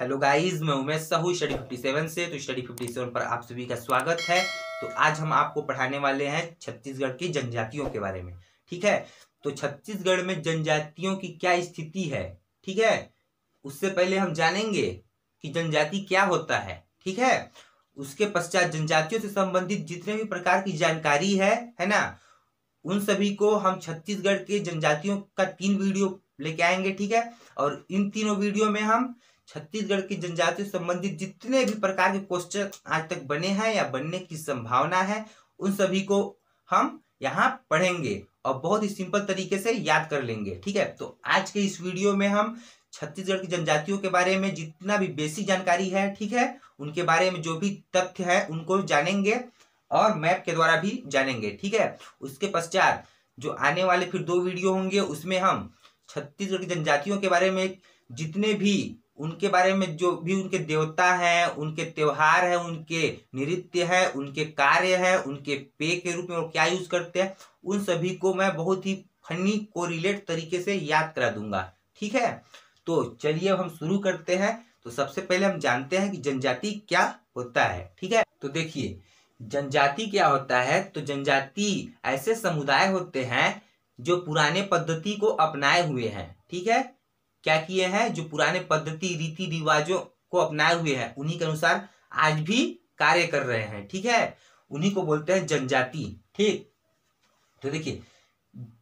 Hello guys, मैं Umesh Sahu study 57 से। तो स्टडी 57 पर आप सभी का स्वागत है। तो आज हम आपको पढ़ाने वाले हैं छत्तीसगढ़ की जनजातियों के बारे में। ठीक है, तो छत्तीसगढ़ में जनजातियों की क्या स्थिति है, ठीक है, उससे पहले हम जानेंगे कि जनजाति क्या होता है। ठीक है, उसके पश्चात जनजातियों से संबंधित जितने भी प्रकार की जानकारी है ना, उन सभी को हम छत्तीसगढ़ के जनजातियों का 3 वीडियो लेके आएंगे। ठीक है, और इन तीनों वीडियो में हम छत्तीसगढ़ की जनजातियों से संबंधित जितने भी प्रकार के क्वेश्चन आज तक बने हैं या बनने की संभावना है, उन सभी को हम यहाँ पढ़ेंगे और बहुत ही सिंपल तरीके से याद कर लेंगे। ठीक है, तो आज के इस वीडियो में हम छत्तीसगढ़ की जनजातियों के बारे में जितना भी बेसिक जानकारी है, ठीक है, उनके बारे में जो भी तथ्य है उनको जानेंगे और मैप के द्वारा भी जानेंगे। ठीक है, उसके पश्चात जो आने वाले फिर 2 वीडियो होंगे उसमें हम छत्तीसगढ़ की जनजातियों के बारे में जितने भी उनके बारे में जो भी उनके देवता हैं, उनके त्योहार हैं, उनके नृत्य है, उनके कार्य है, उनके पेय के रूप में वो क्या यूज करते हैं, उन सभी को मैं बहुत ही फनी कोरिलेट तरीके से याद करा दूंगा। ठीक है, तो चलिए अब हम शुरू करते हैं। तो सबसे पहले हम जानते हैं कि जनजाति क्या होता है। ठीक है, तो देखिए जनजाति क्या होता है। तो जनजाति ऐसे समुदाय होते हैं जो पुराने पद्धति को अपनाए हुए हैं। ठीक है, क्या किए हैं, जो पुराने पद्धति रीति रिवाजों को अपनाए हुए हैं, उन्हीं के अनुसार आज भी कार्य कर रहे हैं। ठीक है, उन्हीं को बोलते हैं जनजाति। ठीक, तो देखिए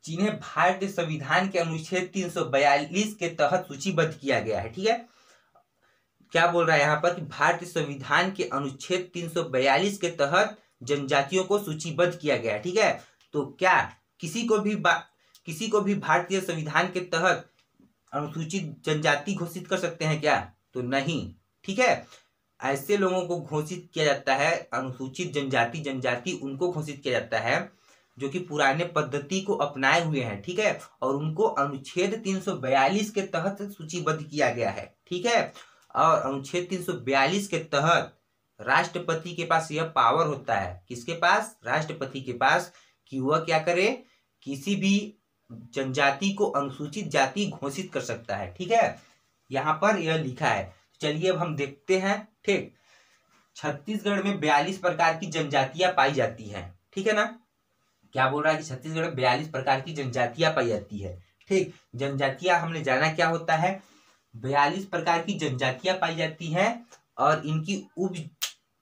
जिन्हें भारतीय संविधान के अनुच्छेद 342 के तहत सूचीबद्ध किया गया है। ठीक है, क्या बोल रहा है यहाँ पर कि भारतीय संविधान के अनुच्छेद 342 के तहत जनजातियों को सूचीबद्ध किया गया है। ठीक है, तो क्या किसी को भी भारतीय संविधान के तहत अनुसूचित जनजाति घोषित कर सकते हैं क्या? तो नहीं। ठीक है, ऐसे लोगों को घोषित किया जाता है अनुसूचित जनजाति उनको घोषित किया जाता है जो कि पुराने पद्धति को अपनाए हुए हैं। ठीक है, और उनको अनुच्छेद 342 के तहत सूचीबद्ध किया गया है। ठीक है, और अनुच्छेद 342 के तहत राष्ट्रपति के पास यह पावर होता है, किसके पास? राष्ट्रपति के पास, कि वह क्या करे, किसी भी जनजाति को अनुसूचित जाति घोषित कर सकता है। ठीक है, यहाँ पर यह लिखा है। चलिए अब हम देखते हैं। ठीक, छत्तीसगढ़ में 42 प्रकार की जनजातियां पाई जाती हैं। ठीक है ना, क्या बोल रहा है कि छत्तीसगढ़ में 42 प्रकार की जनजातियां पाई जाती है। ठीक, जनजातियां हमने जाना क्या होता है। 42 प्रकार की जनजातियां पाई जाती हैं और इनकी उप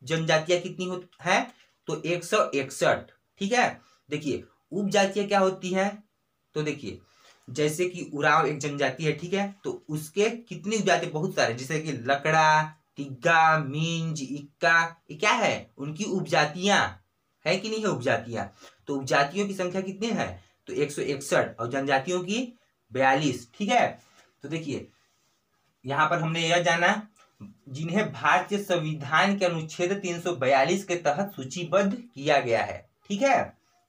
जनजातियां कितनी है? तो 161। ठीक है, देखिए उप जातियां क्या होती है। तो देखिए जैसे कि उरांव एक जनजाति है। ठीक है, तो उसके कितनी उपजाति? बहुत सारे, जैसे कि लकड़ा, टिग्गा, मिंज, इक्का, ये क्या है? उनकी उपजातियां है कि नहीं है? उपजातियां। तो उपजातियों की संख्या कितनी है? तो 161 और जनजातियों की 42। ठीक है, तो देखिए यहाँ पर हमने यह जाना जिन्हें भारतीय संविधान के अनुच्छेद 342 के तहत सूचीबद्ध किया गया है। ठीक है,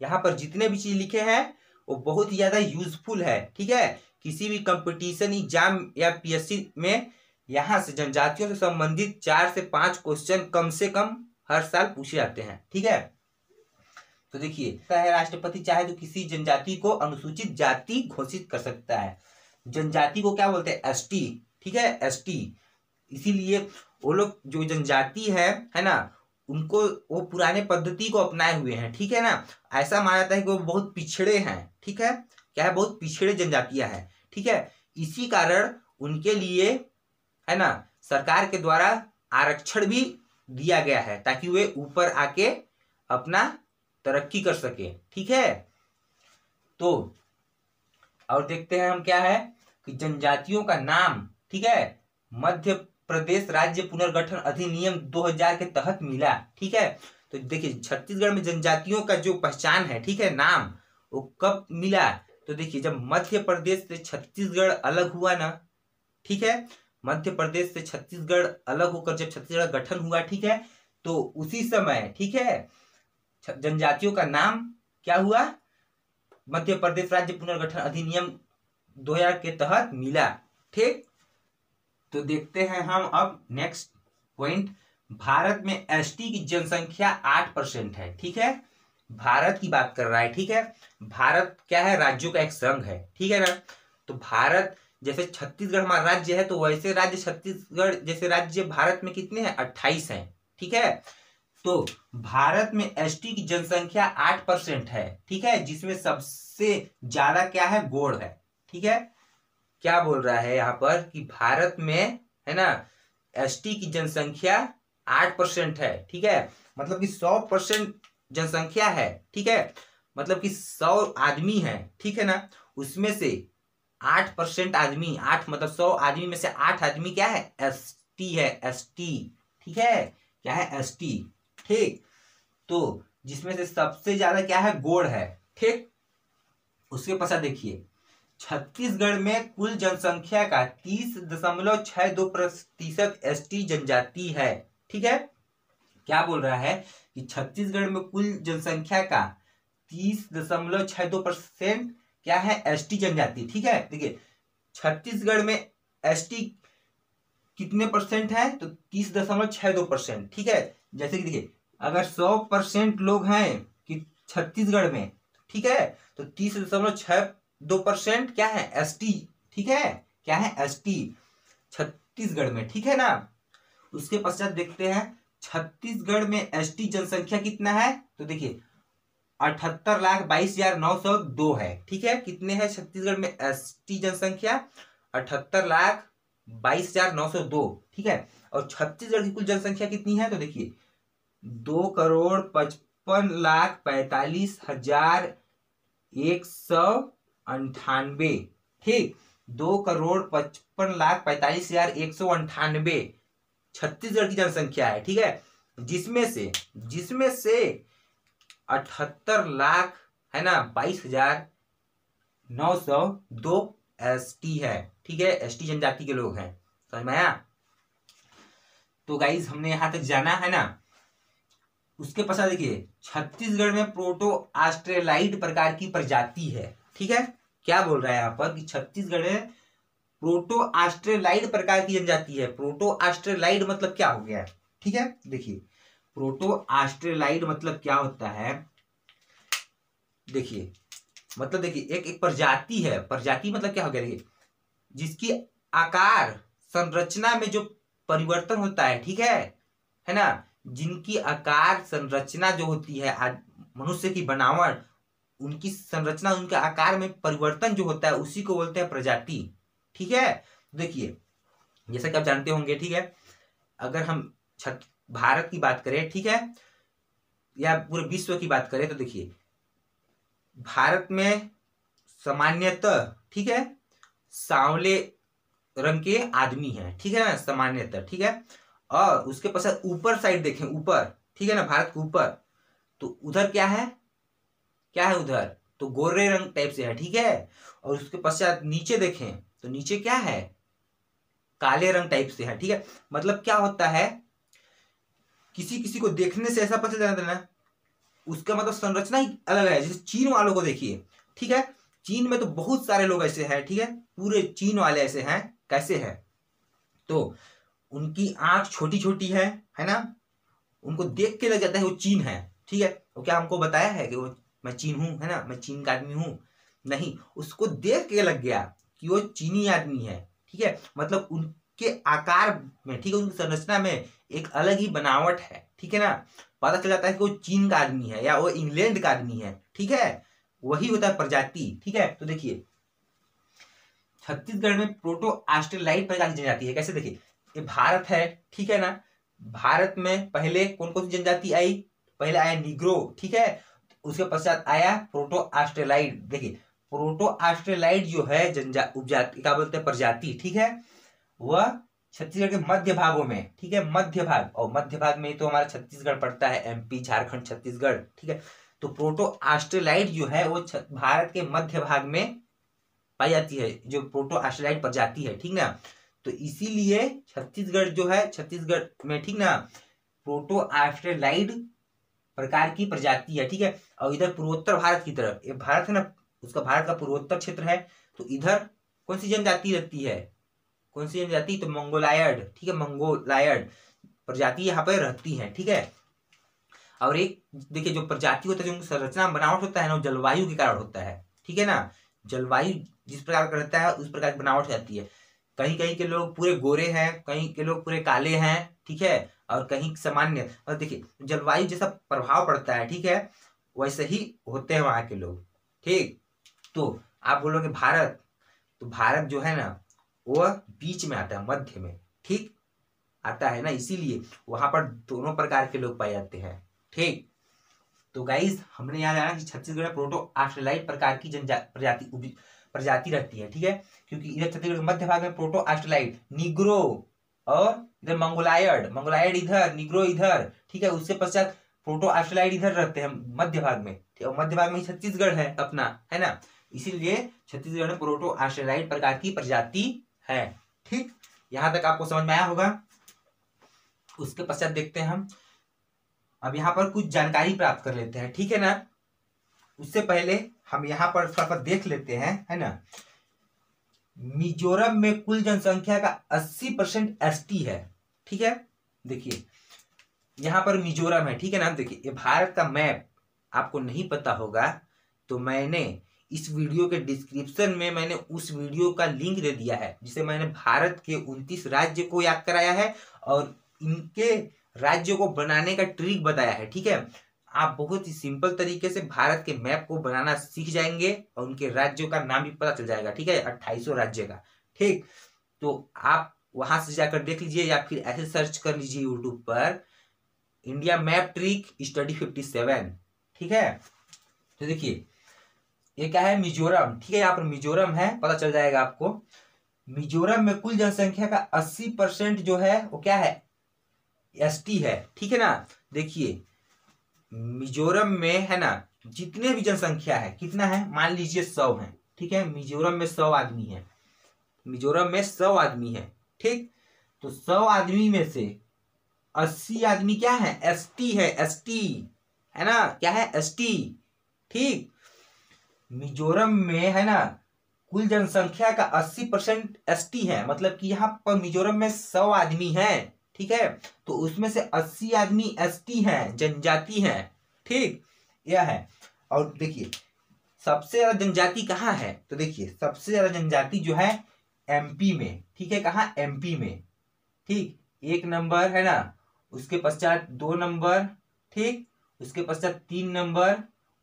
यहाँ पर जितने भी चीज लिखे हैं वो बहुत ही ज्यादा यूजफुल है। ठीक है, किसी भी कंपटीशन एग्जाम या पीएससी में यहाँ से जनजातियों से संबंधित 4 से 5 क्वेश्चन कम से कम हर साल पूछे जाते हैं। ठीक है, तो देखिए राष्ट्रपति चाहे तो किसी जनजाति को अनुसूचित जाति घोषित कर सकता है। जनजाति को क्या बोलते हैं? एसटी। ठीक है, एसटी। इसीलिए वो लोग जो जनजाति है ना, उनको वो पुराने पद्धति को अपनाए हुए हैं। ठीक है ना, ऐसा माना जाता है कि वो बहुत पिछड़े हैं। ठीक है, क्या है? बहुत पिछड़े जनजातियां हैं। ठीक है, इसी कारण उनके लिए है ना सरकार के द्वारा आरक्षण भी दिया गया है ताकि वे ऊपर आके अपना तरक्की कर सके। ठीक है, तो और देखते हैं हम क्या है कि जनजातियों का नाम, ठीक है, मध्य प्रदेश राज्य पुनर्गठन अधिनियम 2000 के तहत मिला। ठीक है, तो देखिए छत्तीसगढ़ में जनजातियों का जो पहचान है, ठीक है, नाम, वो कब मिला? तो देखिए जब मध्य प्रदेश से छत्तीसगढ़ अलग हुआ ना, ठीक है, मध्य प्रदेश से छत्तीसगढ़ अलग होकर जब छत्तीसगढ़ गठन हुआ, ठीक है, तो उसी समय, ठीक है, जनजातियों का नाम क्या हुआ? मध्य प्रदेश राज्य पुनर्गठन अधिनियम 2000 के तहत मिला। ठीक, तो देखते हैं हम अब नेक्स्ट पॉइंट। भारत में एसटी की जनसंख्या 8% है। ठीक है, भारत की बात कर रहा है। ठीक है, भारत क्या है? राज्यों का एक संघ है। ठीक है ना, तो भारत जैसे छत्तीसगढ़ हमारा राज्य है, तो वैसे राज्य छत्तीसगढ़ जैसे राज्य भारत में कितने हैं? 28 हैं। ठीक है, तो भारत में एसटी की जनसंख्या 8% है। ठीक है, जिसमें सबसे ज्यादा क्या है? गोंड है। ठीक है, क्या बोल रहा है यहाँ पर कि भारत में है ना एसटी की जनसंख्या 8% है। ठीक है, मतलब कि 100% जनसंख्या है। ठीक है, मतलब कि 100 आदमी है। ठीक है ना, उसमें से 8% आदमी, 8 मतलब 100 आदमी में से 8 आदमी क्या है? एसटी है, एसटी। ठीक है, क्या है? एसटी। ठीक, तो जिसमें से सबसे ज्यादा क्या है? गोंड है। ठीक, उसके पश्चात देखिए छत्तीसगढ़ में कुल जनसंख्या का 30.62% एसटी जनजाति है। ठीक है, क्या बोल रहा है कि छत्तीसगढ़ में कुल जनसंख्या का 30.62% क्या है? एसटी जनजाति। ठीक है, देखिए छत्तीसगढ़ में एसटी कितने परसेंट है? तो 30.62%। ठीक है, जैसे कि देखिए अगर 100% लोग हैं कि छत्तीसगढ़ में, ठीक है, तो 30.62% क्या है? एसटी। ठीक है, क्या है? एसटी छत्तीसगढ़ में। ठीक है ना, उसके पश्चात देखते हैं छत्तीसगढ़ में एसटी जनसंख्या कितना है? तो देखिए 78,22,902 है। ठीक है, कितने हैं छत्तीसगढ़ में एसटी जनसंख्या? 78,22,902। ठीक है, और छत्तीसगढ़ की कुल जनसंख्या कितनी है? तो देखिए 2,55,45,198। ठीक, 2,55,45,198 छत्तीसगढ़ की जनसंख्या है। ठीक है, जिसमें से 78,00,000 है ना 22,902 एसटी है। ठीक है, एसटी जनजाति के लोग हैं। समझ में आया? तो गाइज हमने यहां तक जाना है ना। उसके पश्चात देखिए छत्तीसगढ़ में प्रोटो ऑस्ट्रेलाइड प्रकार की प्रजाति है। ठीक है, क्या बोल रहा है यहाँ पर कि छत्तीसगढ़ में प्रोटो ऑस्ट्रेलाइड प्रकार की जनजाति है। प्रोटो ऑस्ट्रेलाइड मतलब क्या हो गया? ठीक है, देखिए प्रोटो ऑस्ट्रेलाइड मतलब क्या होता है? देखिए मतलब देखिए एक प्रजाति है। प्रजाति मतलब क्या हो गया? देखिए जिसकी आकार संरचना में जो परिवर्तन होता है। ठीक है ना, जिनकी आकार संरचना जो होती है मनुष्य की बनावट, उनकी संरचना, उनके आकार में परिवर्तन जो होता है उसी को बोलते हैं प्रजाति। ठीक है, देखिए जैसा कि आप जानते होंगे, ठीक है, अगर हम भारत की बात करें, ठीक है, या पूरे विश्व की बात करें, तो देखिए भारत में सामान्यतः, ठीक है, सांवले रंग के आदमी हैं। ठीक है ना, सामान्यतः। ठीक है, और उसके पश्चात ऊपर साइड देखें, ऊपर, ठीक है ना, भारत के ऊपर, तो उधर क्या है? क्या है उधर? तो गोरे रंग टाइप से है। ठीक है, और उसके पश्चात नीचे देखें तो नीचे क्या है? काले रंग टाइप से है। ठीक है, मतलब क्या होता है, किसी किसी को देखने से ऐसा पता चलता है ना, उसका मतलब संरचना ही अलग है। जैसे चीन वालों को देखिए, ठीक है, चीन में तो बहुत सारे लोग ऐसे हैं। ठीक है, पूरे चीन वाले ऐसे हैं। कैसे हैं? तो उनकी आंख छोटी छोटी है ना, उनको देख के लग जाता है वो चीन है। ठीक है, वो क्या हमको बताया है कि वो मैं चीन हूं, है ना, मैं चीन का आदमी हूं? नहीं, उसको देख के लग गया कि वो चीनी आदमी है। ठीक है, मतलब उनके आकार में, ठीक है, उनकी संरचना में एक अलग ही बनावट है। ठीक है ना, पता चल जाता है कि वो चीन का आदमी है या वो इंग्लैंड का आदमी है। ठीक है, वही होता है प्रजाति। ठीक है, तो देखिए छत्तीसगढ़ में प्रोटो ऑस्ट्रेलाइड प्रकार की जनजाति है। कैसे? देखिए ये भारत है, ठीक है ना, भारत में पहले कौन कौन सी जनजाति आई? पहले आया निग्रो। ठीक है, उसके पश्चात आया प्रोटो ऑस्ट्रेलाइड। देखिए प्रोटो ऑस्ट्रेलाइड जो है उपजाति, क्या बोलते हैं, प्रजाति, ठीक है, वह छत्तीसगढ़ के मध्य भागों में, ठीक है, मध्य भाग, और मध्य भाग में तो हमारा छत्तीसगढ़ पड़ता है, एमपी, झारखंड, छत्तीसगढ़। ठीक है, तो प्रोटो ऑस्ट्रेलाइड जो है वो भारत के मध्य भाग में पाई जाती है, जो प्रोटो ऑस्ट्रेलाइड प्रजाति है। ठीक ना, तो इसीलिए छत्तीसगढ़ जो है, छत्तीसगढ़ में, ठीक ना, प्रोटो ऑस्ट्रेलाइड प्रकार की प्रजाति है। ठीक है, और इधर पूर्वोत्तर भारत की तरफ, ये भारत है ना, उसका भारत का पूर्वोत्तर क्षेत्र है, तो इधर कौन सी जनजाति रहती है? कौन सी जनजाति? तो मंगोलायड। ठीक है, मंगोलायड प्रजाति यहाँ पर रहती है। ठीक है, और एक देखिए जो प्रजाति होता है, जो संरचना बनावट होता है ना, जलवायु के कारण होता है। ठीक है ना, जलवायु जिस प्रकार का रहता है उस प्रकार की बनावट हो जाती है। कहीं कहीं के लोग पूरे गोरे हैं, कहीं के लोग पूरे काले हैं, ठीक है, और कहीं सामान्य। और देखिए जलवायु जैसा प्रभाव पड़ता है, ठीक है, वैसे ही होते हैं वहां के लोग, ठीक। तो आप बोलोगे भारत, तो भारत जो है ना वो बीच में आता है, मध्य में, ठीक आता है ना, इसीलिए वहां पर दोनों प्रकार के लोग पाए जाते हैं, ठीक। तो गाइस हमने यहाँ जाना कि छत्तीसगढ़ में प्रोटो ऑस्ट्रेलाइड प्रकार की प्रजाति रहती है, ठीक है, क्योंकि इधर छत्तीसगढ़ के मध्य भाग में प्रोटो ऑस्ट्रेलाइड, निग्रो, और इधर मंगोलायड इधर, निग्रो इधर, ठीक है, उसके पश्चात प्रोटो ऑस्ट्रेलाइड इधर रहते हैं मध्य भाग में, ठीक है, मध्य भाग में ही छत्तीसगढ़ है अपना, है ना, इसीलिए छत्तीसगढ़ में प्रोटो ऑस्ट्रेलाइड प्रकार की प्रजाति है, ठीक। यहां तक आपको समझ में आया होगा। उसके पश्चात देखते हैं हम, अब यहाँ पर कुछ जानकारी प्राप्त कर लेते हैं, ठीक है ना। उससे पहले हम यहाँ पर थोड़ा सा देख लेते हैं, है ना। मिजोरम में कुल जनसंख्या का 80% एसटी है, ठीक है। देखिए यहाँ पर मिजोरम है, ठीक है ना। देखिए ये भारत का मैप आपको नहीं पता होगा तो मैंने इस वीडियो के डिस्क्रिप्शन में मैंने उस वीडियो का लिंक दे दिया है, जिसे मैंने भारत के 29 राज्य को याद कराया है और इनके राज्यों को बनाने का ट्रिक बताया है, ठीक है। आप बहुत ही सिंपल तरीके से भारत के मैप को बनाना सीख जाएंगे और उनके राज्यों का नाम भी पता चल जाएगा, ठीक है, 2800 राज्य का, ठीक। तो आप वहां से जाकर देख लीजिए या फिर ऐसे सर्च कर लीजिए यूट्यूब पर, इंडिया मैप ट्रिक स्टडी 57, ठीक है। तो देखिए ये क्या है, मिजोरम, ठीक है, यहाँ पर मिजोरम है, पता चल जाएगा आपको। मिजोरम में कुल जनसंख्या का 80% जो है वो क्या है, एसटी है, ठीक है ना। देखिए मिजोरम में है ना जितने भी जनसंख्या है, कितना है, मान लीजिए 100 है, ठीक है, मिजोरम में 100 आदमी है, मिजोरम में 100 आदमी है, ठीक। तो 100 आदमी में से 80 आदमी क्या है, एसटी है, एसटी है ना, क्या है, एसटी, ठीक। मिजोरम में है ना कुल जनसंख्या का 80% एसटी है, मतलब कि यहाँ पर मिजोरम में 100 आदमी है, ठीक है, तो उसमें से 80 आदमी एसटी हैं, जनजाति हैं, ठीक, यह है। और देखिए सबसे ज्यादा जनजाति कहाँ है, तो देखिए सबसे ज्यादा जनजाति जो है एमपी में, ठीक है, कहाँ, एमपी में, ठीक, 1 नंबर है ना, उसके पश्चात 2 नंबर, ठीक, उसके पश्चात 3 नंबर,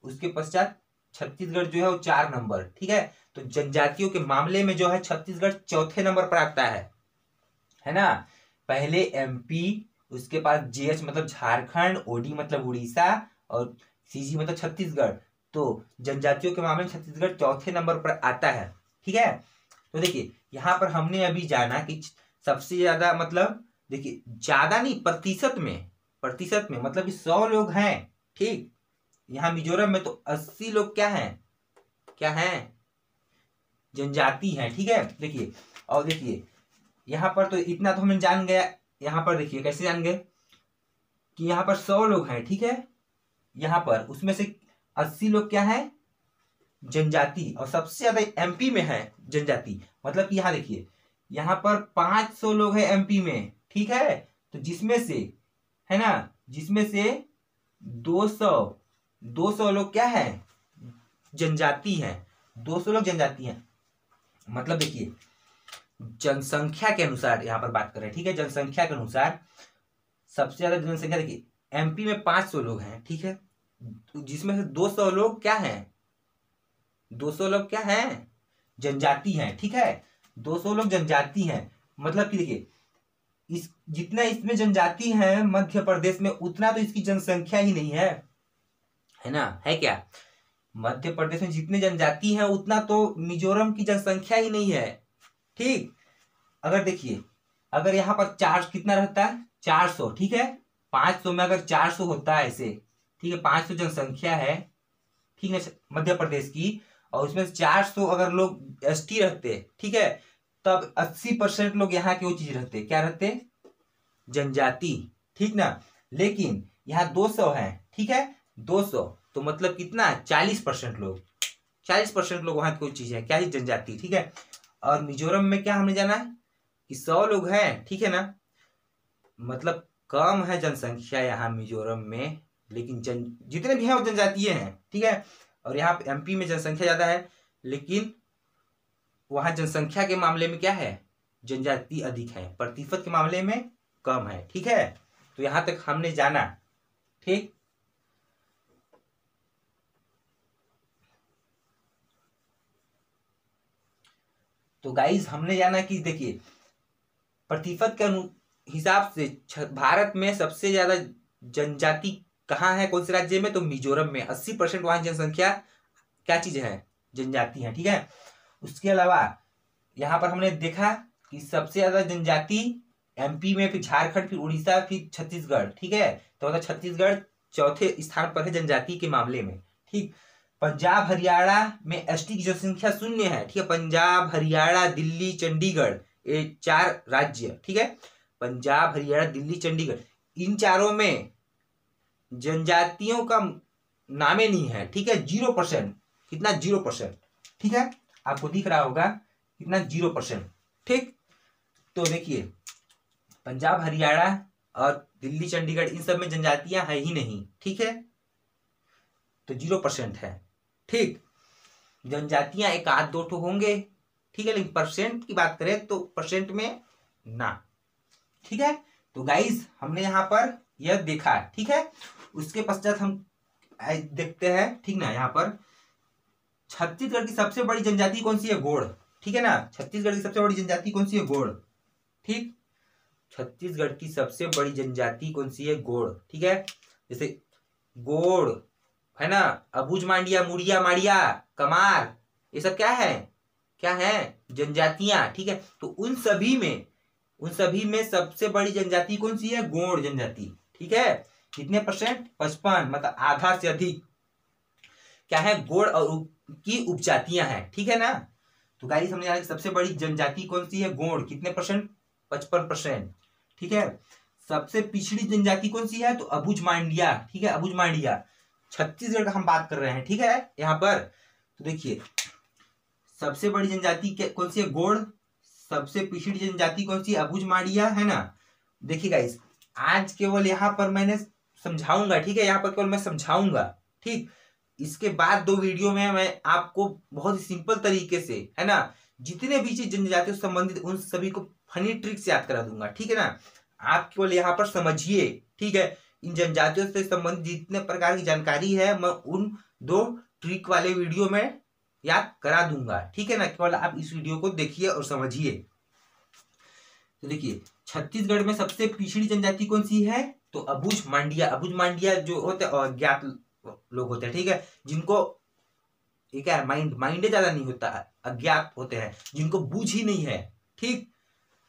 उसके पश्चात छत्तीसगढ़ जो है वो 4 नंबर, ठीक है। तो जनजातियों के मामले में जो है छत्तीसगढ़ चौथे नंबर पर आता है ना। पहले एमपी, उसके बाद जेएच मतलब झारखंड, ओडी मतलब उड़ीसा, और सीजी मतलब छत्तीसगढ़। तो जनजातियों के मामले में छत्तीसगढ़ चौथे नंबर पर आता है, ठीक है। तो देखिए यहाँ पर हमने अभी जाना कि सबसे ज्यादा, मतलब देखिए ज्यादा नहीं, प्रतिशत में मतलब कि 100 लोग हैं, ठीक। यहाँ मिजोरम में तो 80 लोग क्या हैं, जनजाति हैं, ठीक है। देखिए और देखिए यहाँ पर तो इतना तो हमने जान गया। यहाँ पर देखिए कैसे जान गए कि यहाँ पर 100 लोग हैं, ठीक है, यहाँ पर उसमें से 80 लोग क्या है, जनजाति, और सबसे ज्यादा एमपी में है जनजाति, मतलब कि यहाँ देखिए यहाँ पर 500 लोग हैं एमपी में, ठीक है। तो जिसमें से है ना, जिसमें से 200 लोग क्या है, जनजाति हैं, 200 लोग जनजाति हैं। मतलब देखिए जनसंख्या के अनुसार यहाँ पर बात करें, ठीक है, जनसंख्या के अनुसार सबसे ज्यादा जनसंख्या देखिए एमपी में 500 लोग हैं, ठीक है, जिसमें से 200 लोग क्या हैं, 200 लोग क्या हैं, जनजाति हैं, ठीक है, 200 लोग जनजाति हैं। मतलब कि देखिए इस जितना इसमें जनजाति है मध्य प्रदेश में, उतना तो इसकी जनसंख्या ही नहीं है ना, है क्या, मध्य प्रदेश में जितने जनजाति हैं उतना तो मिजोरम की जनसंख्या ही नहीं है, ठीक। अगर देखिए अगर यहाँ पर 4 कितना रहता है, 400, ठीक है, 500 में अगर 400 होता है ऐसे, ठीक है, 500 जनसंख्या है, ठीक है, मध्य प्रदेश की, और उसमें 400 अगर लोग एसटी रहते, ठीक है, तब 80% लोग यहाँ के वो चीज रहते, क्या रहते, जनजाति, ठीक ना। लेकिन यहाँ 200 है, ठीक है, 200 तो मतलब कितना, 40% लोग वहां की कोई चीज है, क्या ही, जनजाति, ठीक है। और मिजोरम में क्या हमने जाना है कि 100 लोग हैं, ठीक है ना, मतलब कम है जनसंख्या यहाँ मिजोरम में, लेकिन जितने भी हैं वो जनजातीय हैं, ठीक है। और यहाँ एमपी में जनसंख्या ज्यादा है, लेकिन वहां जनसंख्या के मामले में क्या है, जनजाति अधिक है, प्रतिशत के मामले में कम है। ठीक है, तो यहां तक हमने जाना। ठीक, तो गाइस हमने जाना कि देखिए प्रतिशत के हिसाब से भारत में सबसे ज्यादा जनजाति कहाँ है, कौन से राज्य में, तो मिजोरम में 80% वहां जनसंख्या क्या चीज है, जनजाति है। ठीक है, उसके अलावा यहाँ पर हमने देखा कि सबसे ज्यादा जनजाति एमपी में, फिर झारखंड, फिर उड़ीसा, फिर छत्तीसगढ़। ठीक है, तो मतलब छत्तीसगढ़ चौथे स्थान पर है जनजाति के मामले में। ठीक, पंजाब हरियाणा में एसटी की जनसंख्या 0 है। ठीक है, पंजाब हरियाणा दिल्ली चंडीगढ़, ये 4 राज्य। ठीक है, पंजाब हरियाणा दिल्ली चंडीगढ़, इन चारों में जनजातियों का नामे नहीं है। ठीक है, 0%, कितना 0%। ठीक है, आपको दिख रहा होगा कितना 0%। ठीक, तो देखिए पंजाब हरियाणा और दिल्ली चंडीगढ़ इन सब में जनजातियां है ही नहीं। ठीक है, तो 0% है। ठीक, जनजातियां एक आध दो ठो होंगे। ठीक है, लेकिन परसेंट की बात करें तो परसेंट में ना। ठीक है, तो गाइस हमने यहां पर यह देखा। ठीक है, उसके पश्चात हम देखते हैं, ठीक ना, यहाँ पर छत्तीसगढ़ की सबसे बड़ी जनजाति कौन सी है, गोंड। ठीक है ना, छत्तीसगढ़ की सबसे बड़ी जनजाति कौन सी है, गोंड। ठीक, छत्तीसगढ़ की सबसे बड़ी जनजाति कौन सी है, गोंड। ठीक है, जैसे गोंड है ना, अबुझ मांडिया, मुड़िया माड़िया, कमार, ये सब क्या है, क्या है, जनजातियां। ठीक है, तो उन सभी में सबसे बड़ी जनजाति कौन सी है, गोंड जनजाति। ठीक है, कितने परसेंट, 55, मतलब आधा से अधिक क्या है, गोंड और की उपजातियां हैं। ठीक है ना, तो गाइस हमने यहाँ सबसे बड़ी जनजाति कौन सी है, गोंड, कितने परसेंट, 55%। ठीक है, सबसे पिछड़ी जनजाति कौन सी है, तो अबुझ मांडिया। ठीक है, अबुझ मांडिया, छत्तीसगढ़ का हम बात कर रहे हैं। ठीक है, यहाँ पर तो देखिए सबसे बड़ी जनजाति कौन सी है, गोंड, सबसे पिछड़ी जनजाति कौन सी है, अबुझ मांडिया, है ना। देखिए गाइस आज केवल यहाँ पर मैंने समझाऊंगा। ठीक है, यहाँ पर केवल मैं समझाऊंगा। ठीक, इसके बाद 2 वीडियो में मैं आपको बहुत ही सिंपल तरीके से, है ना, जितने भी चीज जनजातियों से संबंधित उन सभी को फनी ट्रिक से याद करा दूंगा। ठीक है ना, आप केवल यहाँ पर समझिए। ठीक है, इन जनजातियों से संबंधित जितने प्रकार की जानकारी है मैं उन 2 ट्रिक वाले वीडियो में याद करा दूंगा। ठीक है ना, केवल आप इस वीडियो को देखिए और समझिए। तो देखिए छत्तीसगढ़ में सबसे पिछड़ी जनजाति कौन सी है, तो अबुझ मांडिया। अबुझ मांडिया जो होते हैं अज्ञात लोग होते हैं। ठीक है, जिनको ये क्या है, माइंड ज्यादा नहीं होता, अज्ञात होते हैं, जिनको बूझ ही नहीं है। ठीक,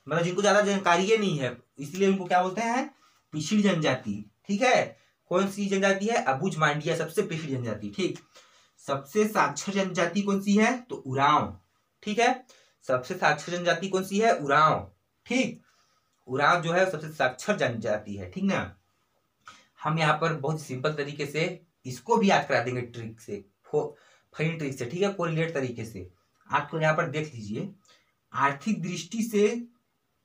मतलब जिनको ज्यादा जानकारी नहीं है, इसलिए उनको क्या बोलते हैं, पिछड़ी जनजाति। ठीक है, कौन सी जनजाति है, अबुझ मांडिया सबसे पिछड़ी जनजाति। ठीक, सबसे साक्षर जनजाति कौन सी है, तो उरांव। ठीक है, सबसे साक्षर जनजाति कौन सी है, उरांव। ठीक, उरांव जो है सबसे साक्षर जनजाति है। ठीक ना, हम यहाँ पर बहुत सिंपल तरीके से इसको भी याद करा देंगे ट्रिक से, फनी ट्रिक से। ठीक है, कोरिलेट तरीके से आपको यहाँ पर देख लीजिए। आर्थिक दृष्टि से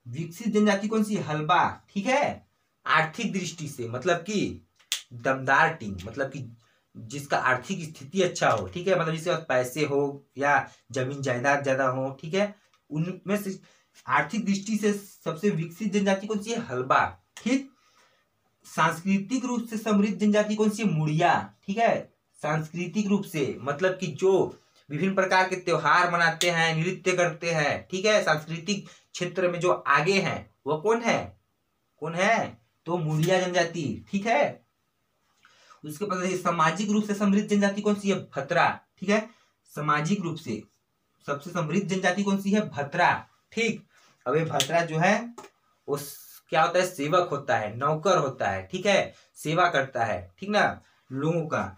विकसित जनजाति कौन सी है, हलबा। ठीक है, आर्थिक दृष्टि से मतलब कि दमदार टीम, मतलब कि जिसका आर्थिक स्थिति अच्छा हो। ठीक है, मतलब जिसके पास पैसे हो या जमीन जायदाद ज्यादा हो। ठीक है, उनमें से आर्थिक दृष्टि से सबसे विकसित जनजाति कौन सी है, हलबा। ठीक, सांस्कृतिक रूप से समृद्ध जनजाति कौन सी है, मुड़िया। ठीक है, सांस्कृतिक रूप से मतलब कि जो विभिन्न प्रकार के त्योहार मनाते हैं, नृत्य करते हैं। ठीक है, सांस्कृतिक क्षेत्र में जो आगे हैं वो कौन है, कौन है, तो मुड़िया जनजाति। ठीक है, उसके बाद सामाजिक रूप से समृद्ध जनजाति कौन सी है, भतरा। ठीक है, सामाजिक रूप से सबसे समृद्ध जनजाति कौन सी है, भतरा। ठीक, अब ये भतरा जो है वो क्या होता है, सेवक होता है, नौकर होता है। ठीक है, सेवा करता है। ठीक ना, लोगों का।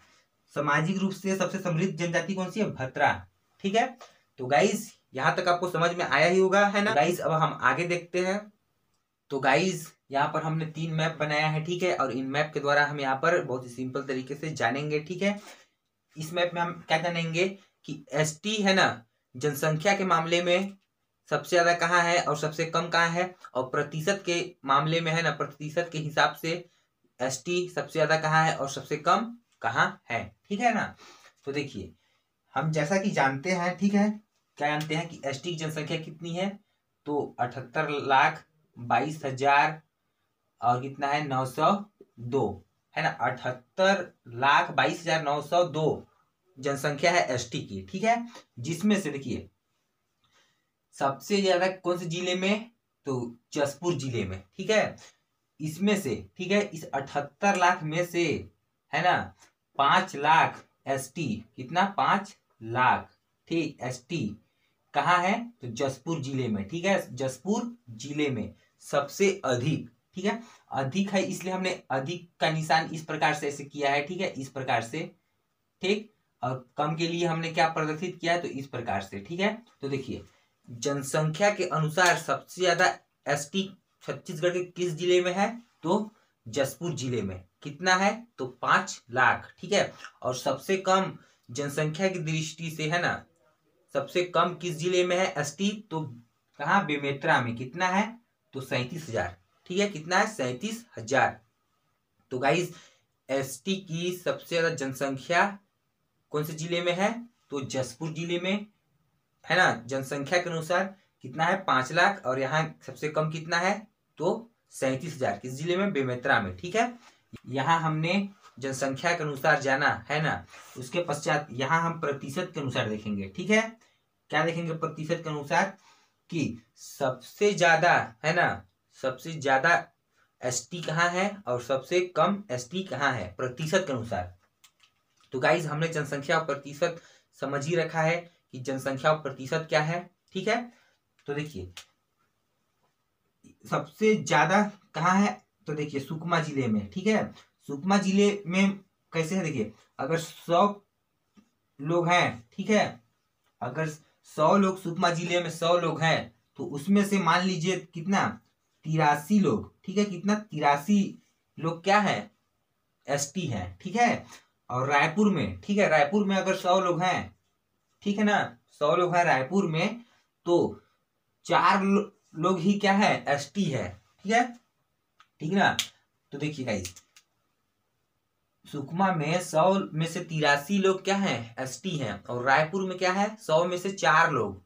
सामाजिक रूप से सबसे समृद्ध जनजाति कौन सी है, भतरा। ठीक है, तो गाइस यहाँ तक आपको समझ में आया ही होगा, है ना। गाइस अब हम आगे देखते हैं। तो गाइस यहाँ पर हमने 3 मैप बनाया है। ठीक है, और इन मैप के द्वारा हम यहाँ पर बहुत ही सिंपल तरीके से जानेंगे। ठीक है, इस मैप में हम क्या जानेंगे कि एसटी है ना, जनसंख्या के मामले में सबसे ज्यादा कहाँ है और सबसे कम कहाँ है, और प्रतिशत के मामले में है ना, प्रतिशत के हिसाब से एसटी सबसे ज्यादा कहाँ है और सबसे कम कहाँ है। ठीक है ना, तो देखिए हम जैसा कि जानते हैं, ठीक है, क्या जानते हैं कि एसटी की जनसंख्या कितनी है, तो 78,22,000 और कितना है 902, है ना, 78,22,902 जनसंख्या है एसटी की। ठीक है, जिसमें से देखिए सबसे ज्यादा कौन से जिले में, तो जसपुर जिले में। ठीक है, इसमें से, ठीक है, इस 78 लाख में से, है ना, 5 लाख एसटी, कितना 5 लाख, ठीक, एसटी कहाँ है, तो जसपुर जिले में। ठीक है, जसपुर जिले में सबसे अधिक। ठीक है, अधिक है इसलिए हमने अधिक का निशान इस प्रकार से ऐसे किया है। ठीक है, इस प्रकार से, ठीक, और कम के लिए हमने क्या प्रदर्शित किया है, तो इस प्रकार से। ठीक है, तो देखिए जनसंख्या के अनुसार सबसे ज्यादा एसटी छत्तीसगढ़ के किस जिले में है, तो जसपुर जिले में। कितना है, तो 5 लाख। ठीक है, और सबसे कम जनसंख्या की दृष्टि से, है ना, सबसे कम किस जिले में है एसटी, तो कहाँ, बेमेतरा में। कितना है, तो 37,000। ठीक है, कितना है, 37,000। तो गाइस एसटी की सबसे ज्यादा जनसंख्या कौन से जिले में है, तो जसपुर जिले में, है ना। जनसंख्या के अनुसार कितना है, 5 लाख, और यहाँ सबसे कम कितना है, तो 37,000। किस जिले में, बेमेतरा में। ठीक है, यहाँ हमने जनसंख्या के अनुसार जाना, है ना। उसके पश्चात यहाँ हम प्रतिशत के अनुसार देखेंगे। ठीक है, क्या देखेंगे प्रतिशत के अनुसार, कि सबसे ज्यादा, है ना, सबसे ज्यादा एसटी कहाँ है और सबसे कम एसटी कहाँ है, प्रतिशत के अनुसार। तो गाइज हमने जनसंख्या और प्रतिशत समझ ही रखा है कि जनसंख्या और प्रतिशत क्या है। ठीक है, तो देखिए सबसे ज्यादा कहाँ है, तो देखिए सुकमा जिले में। ठीक है, सुकमा जिले में कैसे है, देखिए अगर 100 लोग हैं, ठीक है, अगर 100 लोग सुकमा जिले में 100 लोग हैं, तो उसमें से मान लीजिए कितना, 83 लोग। ठीक है, कितना, 83 लोग क्या है, एसटी है। ठीक है, और रायपुर में, ठीक है, रायपुर में अगर 100 लोग हैं, ठीक है ना, 100 लोग हैं रायपुर में, तो 4 लोग ही क्या है, एसटी है। ठीक है, ठीक ना। तो देखिए गाइस सुकमा में 100 में से 83 लोग क्या हैं, एसटी हैं, और रायपुर में क्या है, 100 में से 4 लोग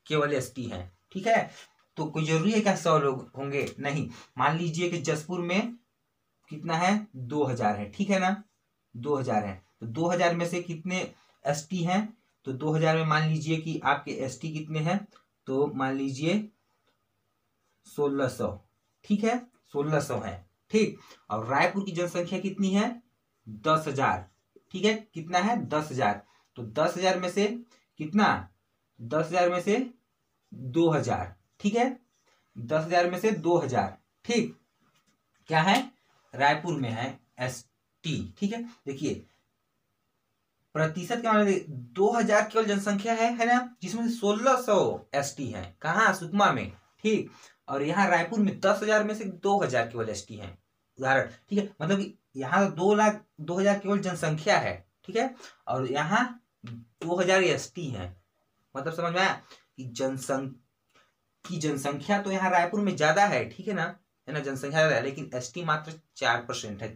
केवल एसटी हैं। ठीक है, तो कोई जरूरी है क्या 100 लोग होंगे, नहीं। मान लीजिए कि जसपुर में कितना है, 2000 है। ठीक है ना, 2000 है, तो 2000 में से कितने एसटी हैं, तो 2000 में मान लीजिए कि आपके एसटी कितने हैं, तो मान लीजिए 1600। ठीक है, 1600 है। ठीक, और रायपुर की जनसंख्या कितनी है, 10,000। ठीक है, कितना है, 10,000, तो 10,000 में से कितना, 10,000 में से 2000। ठीक है, 10,000 में से 2000। ठीक, क्या है, रायपुर में है एसटी। ठीक है, देखिए प्रतिशत क्या माने, 2000 केवल जनसंख्या है ना, जिसमें से 1600 एसटी है, कहाँ, सुकमा में। ठीक, और यहाँ रायपुर में 10,000 में से 2000 केवल एसटी है, उदाहरण। ठीक है, मतलब कि यहाँ 2,02,000 केवल जनसंख्या है। ठीक है, और यहाँ 2000 एसटी है। मतलब समझ में आया कि जनसंख्या तो यहाँ रायपुर में ज्यादा है, ठीक है ना, जनसंख्या ज्यादा है, लेकिन एसटी मात्र 4% है,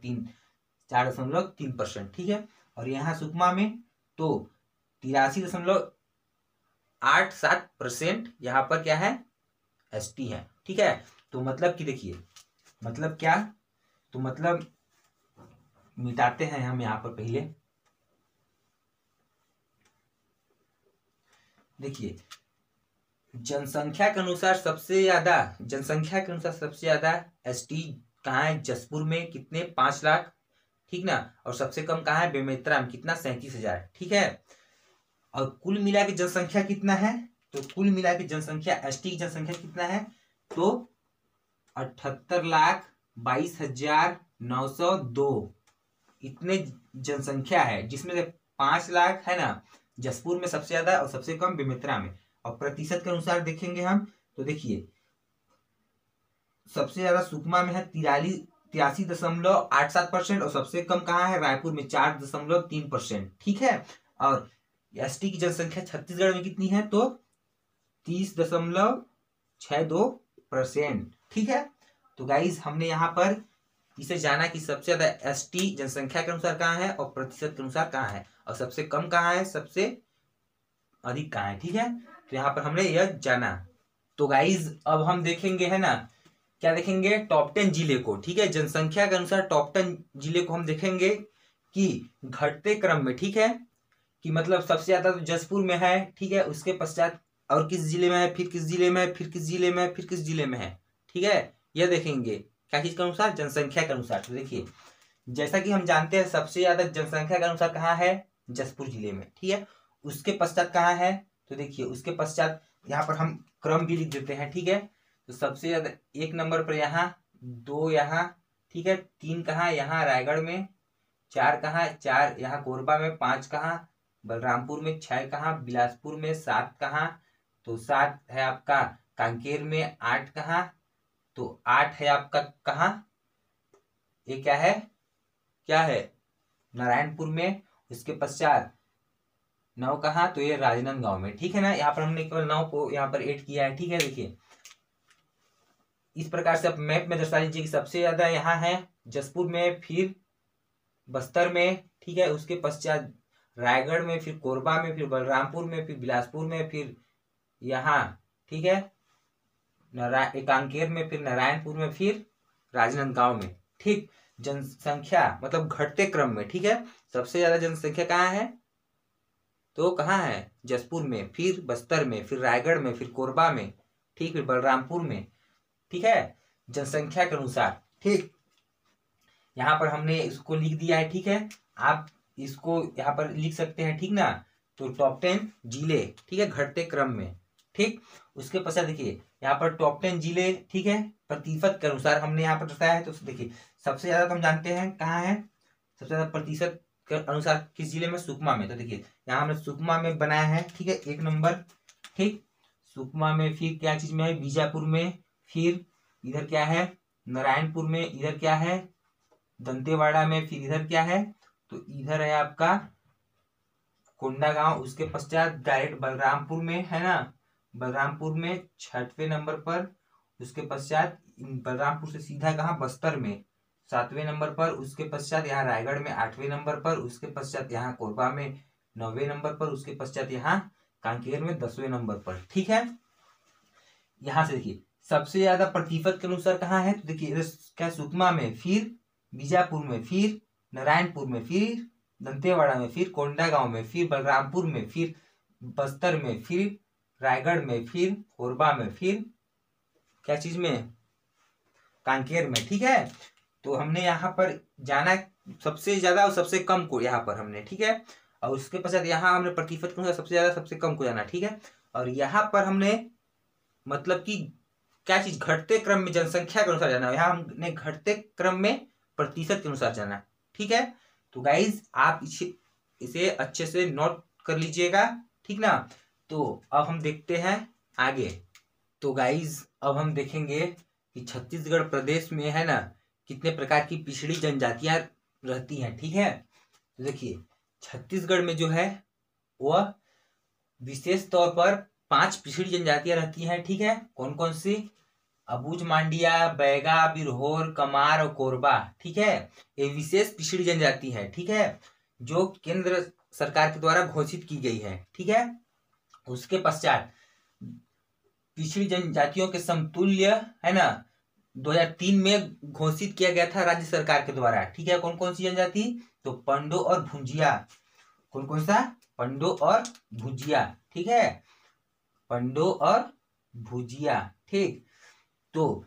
4.3%। ठीक है, और यहाँ सुकमा में तो 83.87% यहाँ पर क्या है, एसटी है। ठीक है, तो मतलब कि देखिए, मतलब क्या, तो मतलब मिटाते हैं हम यहाँ पर पहले। देखिए जनसंख्या के अनुसार सबसे ज्यादा एसटी कहाँ है, जसपुर में कितने, 5 लाख। ठीक ना, और सबसे कम कहाँ है, बेमेतरा में, कितना, 37,000। ठीक है, और कुल मिला के जनसंख्या कितना है, तो कुल मिला के जनसंख्या एसटी की जनसंख्या कितना है, तो 78,22,902 इतने जनसंख्या है, जिसमें से 5 लाख है ना जसपुर में सबसे ज्यादा और सबसे कम बेमेतरा में। और प्रतिशत के अनुसार देखेंगे हम, तो देखिए सबसे ज्यादा सुकमा में है 83.87%, और सबसे कम कहाँ है, रायपुर में 4.3%। ठीक है, और एसटी की जनसंख्या छत्तीसगढ़ में कितनी है, तो 30.62%। ठीक है, तो गाइज हमने यहाँ पर इसे जाना कि सबसे ज्यादा एसटी जनसंख्या के अनुसार कहाँ है और प्रतिशत के अनुसार कहाँ है, और सबसे कम कहाँ है, सबसे अधिक कहाँ है। ठीक है, तो यहाँ पर हमने यह जाना। तो गाइज अब हम देखेंगे है ना, क्या देखेंगे, टॉप 10 जिले को। ठीक है, जनसंख्या के अनुसार टॉप 10 जिले को हम देखेंगे कि घटते क्रम में। ठीक है, कि मतलब सबसे ज्यादा तो जसपुर में है। ठीक है, उसके पश्चात और किस जिले में है, फिर किस जिले में है, फिर किस जिले में है, फिर किस जिले में है। ठीक है, यह देखेंगे क्या चीज के अनुसार, जनसंख्या के अनुसार। तो देखिए जैसा कि हम जानते हैं सबसे ज्यादा जनसंख्या के अनुसार कहाँ है, जसपुर जिले में। ठीक है, उसके पश्चात कहाँ है, तो देखिए उसके पश्चात यहाँ पर हम क्रम भी लिख देते हैं। ठीक है, तो सबसे ज्यादा 1 नंबर पर यहाँ, 2 यहाँ, ठीक है, 3 कहाँ, यहाँ रायगढ़ में, 4 कहाँ, 4 यहाँ कोरबा में, 5 कहाँ बलरामपुर में, 6 कहाँ बिलासपुर में, 7 कहाँ, तो 7 है आपका कांकेर में, 8 कहाँ, तो 8 है आपका कहाँ, ये क्या है नारायणपुर में। उसके पश्चात 9 कहाँ, तो ये राजनांदगांव में। ठीक है ना, यहाँ पर हमने केवल 9 को यहाँ पर ऐड किया है। ठीक है, देखिए इस प्रकार से आप मैप में दर्शा लीजिए कि सबसे ज्यादा यहाँ है जसपुर में, फिर बस्तर में। ठीक है, उसके पश्चात रायगढ़ में, फिर कोरबा में, फिर बलरामपुर में, फिर बिलासपुर में, फिर यहाँ ठीक है कांकेर में, फिर नारायणपुर में, फिर राजनांदगांव में। ठीक, जनसंख्या मतलब घटते क्रम में। ठीक है, सबसे ज्यादा जनसंख्या कहाँ है, तो कहाँ है, जसपुर में, फिर बस्तर में, फिर रायगढ़ में, फिर कोरबा में, ठीक, फिर बलरामपुर में। ठीक है, जनसंख्या के अनुसार। ठीक, यहाँ पर हमने इसको लिख दिया है। ठीक है, आप इसको यहाँ पर लिख सकते हैं। ठीक ना, तो टॉप 10 जिले, ठीक है, घटते क्रम में। ठीक, उसके पश्चात देखिए यहाँ पर टॉप 10 जिले, ठीक है, प्रतिशत के अनुसार हमने यहाँ पर बताया है। तो देखिए सबसे ज्यादा तो हम जानते हैं कहाँ है, सबसे ज्यादा प्रतिशत के अनुसार किस जिले में, सुकमा में। तो देखिए यहाँ हमने सुकमा में बनाया है। ठीक है, 1 नंबर। ठीक, सुकमा में, फिर क्या चीज में है, बीजापुर में, फिर इधर क्या है नारायणपुर में, इधर क्या है दंतेवाड़ा में, फिर इधर क्या है, तो इधर है आपका कोंडागांव। उसके पश्चात डायरेक्ट बलरामपुर में है ना, बलरामपुर में 6वें नंबर पर। उसके पश्चात बलरामपुर से सीधा कहाँ, बस्तर में 7वें नंबर पर। उसके पश्चात यहाँ रायगढ़ में 8वें नंबर पर। उसके पश्चात यहाँ कोरबा में 9वें नंबर पर। उसके पश्चात यहाँ कांकेर में 10वें नंबर पर। ठीक है, यहाँ से देखिए सबसे ज्यादा प्रतिशत के अनुसार कहाँ है, तो देखिए क्या सुकमा में, फिर बीजापुर में, फिर नारायणपुर में, फिर दंतेवाड़ा में, फिर कोंडागांव में, फिर बलरामपुर में, फिर बस्तर में, फिर रायगढ़ में, फिर कोरबा में, फिर क्या चीज में, कांकेर में। ठीक है, तो हमने यहाँ पर जाना सबसे ज्यादा और सबसे कम को यहाँ पर हमने। ठीक है, और उसके पश्चात यहाँ हमने प्रतिशत के सबसे ज्यादा सबसे कम को जाना। ठीक है, और यहाँ पर हमने मतलब कि क्या चीज, घटते क्रम में जनसंख्या के अनुसार जाना। यहाँ हमने घटते क्रम में प्रतिशत के अनुसार जाना। ठीक है, तो गाइज आप इसे अच्छे से नोट कर लीजिएगा। ठीक ना, तो अब हम देखते हैं आगे। तो गाइज अब हम देखेंगे कि छत्तीसगढ़ प्रदेश में है ना कितने प्रकार की पिछड़ी जनजातियां रहती हैं। ठीक है, तो देखिए छत्तीसगढ़ में जो है वह विशेष तौर पर 5 पिछड़ी जनजातियां रहती हैं। ठीक है, कौन कौन सी, अबूझ मांडिया, बैगा, बिरहोर, कमार और कोरबा। ठीक है, ये विशेष पिछड़ी जनजाति है। ठीक है, जो केंद्र सरकार के द्वारा घोषित की गई है। ठीक है, उसके पश्चात पिछड़ी जनजातियों के समतुल्य है ना 2003 में घोषित किया गया था राज्य सरकार के द्वारा। ठीक है, कौन कौन सी जनजाति, तो पंडो और भुंजिया। कौन कौन सा, पंडो और भुजिया। ठीक है, पंडो और भुजिया। ठीक, तो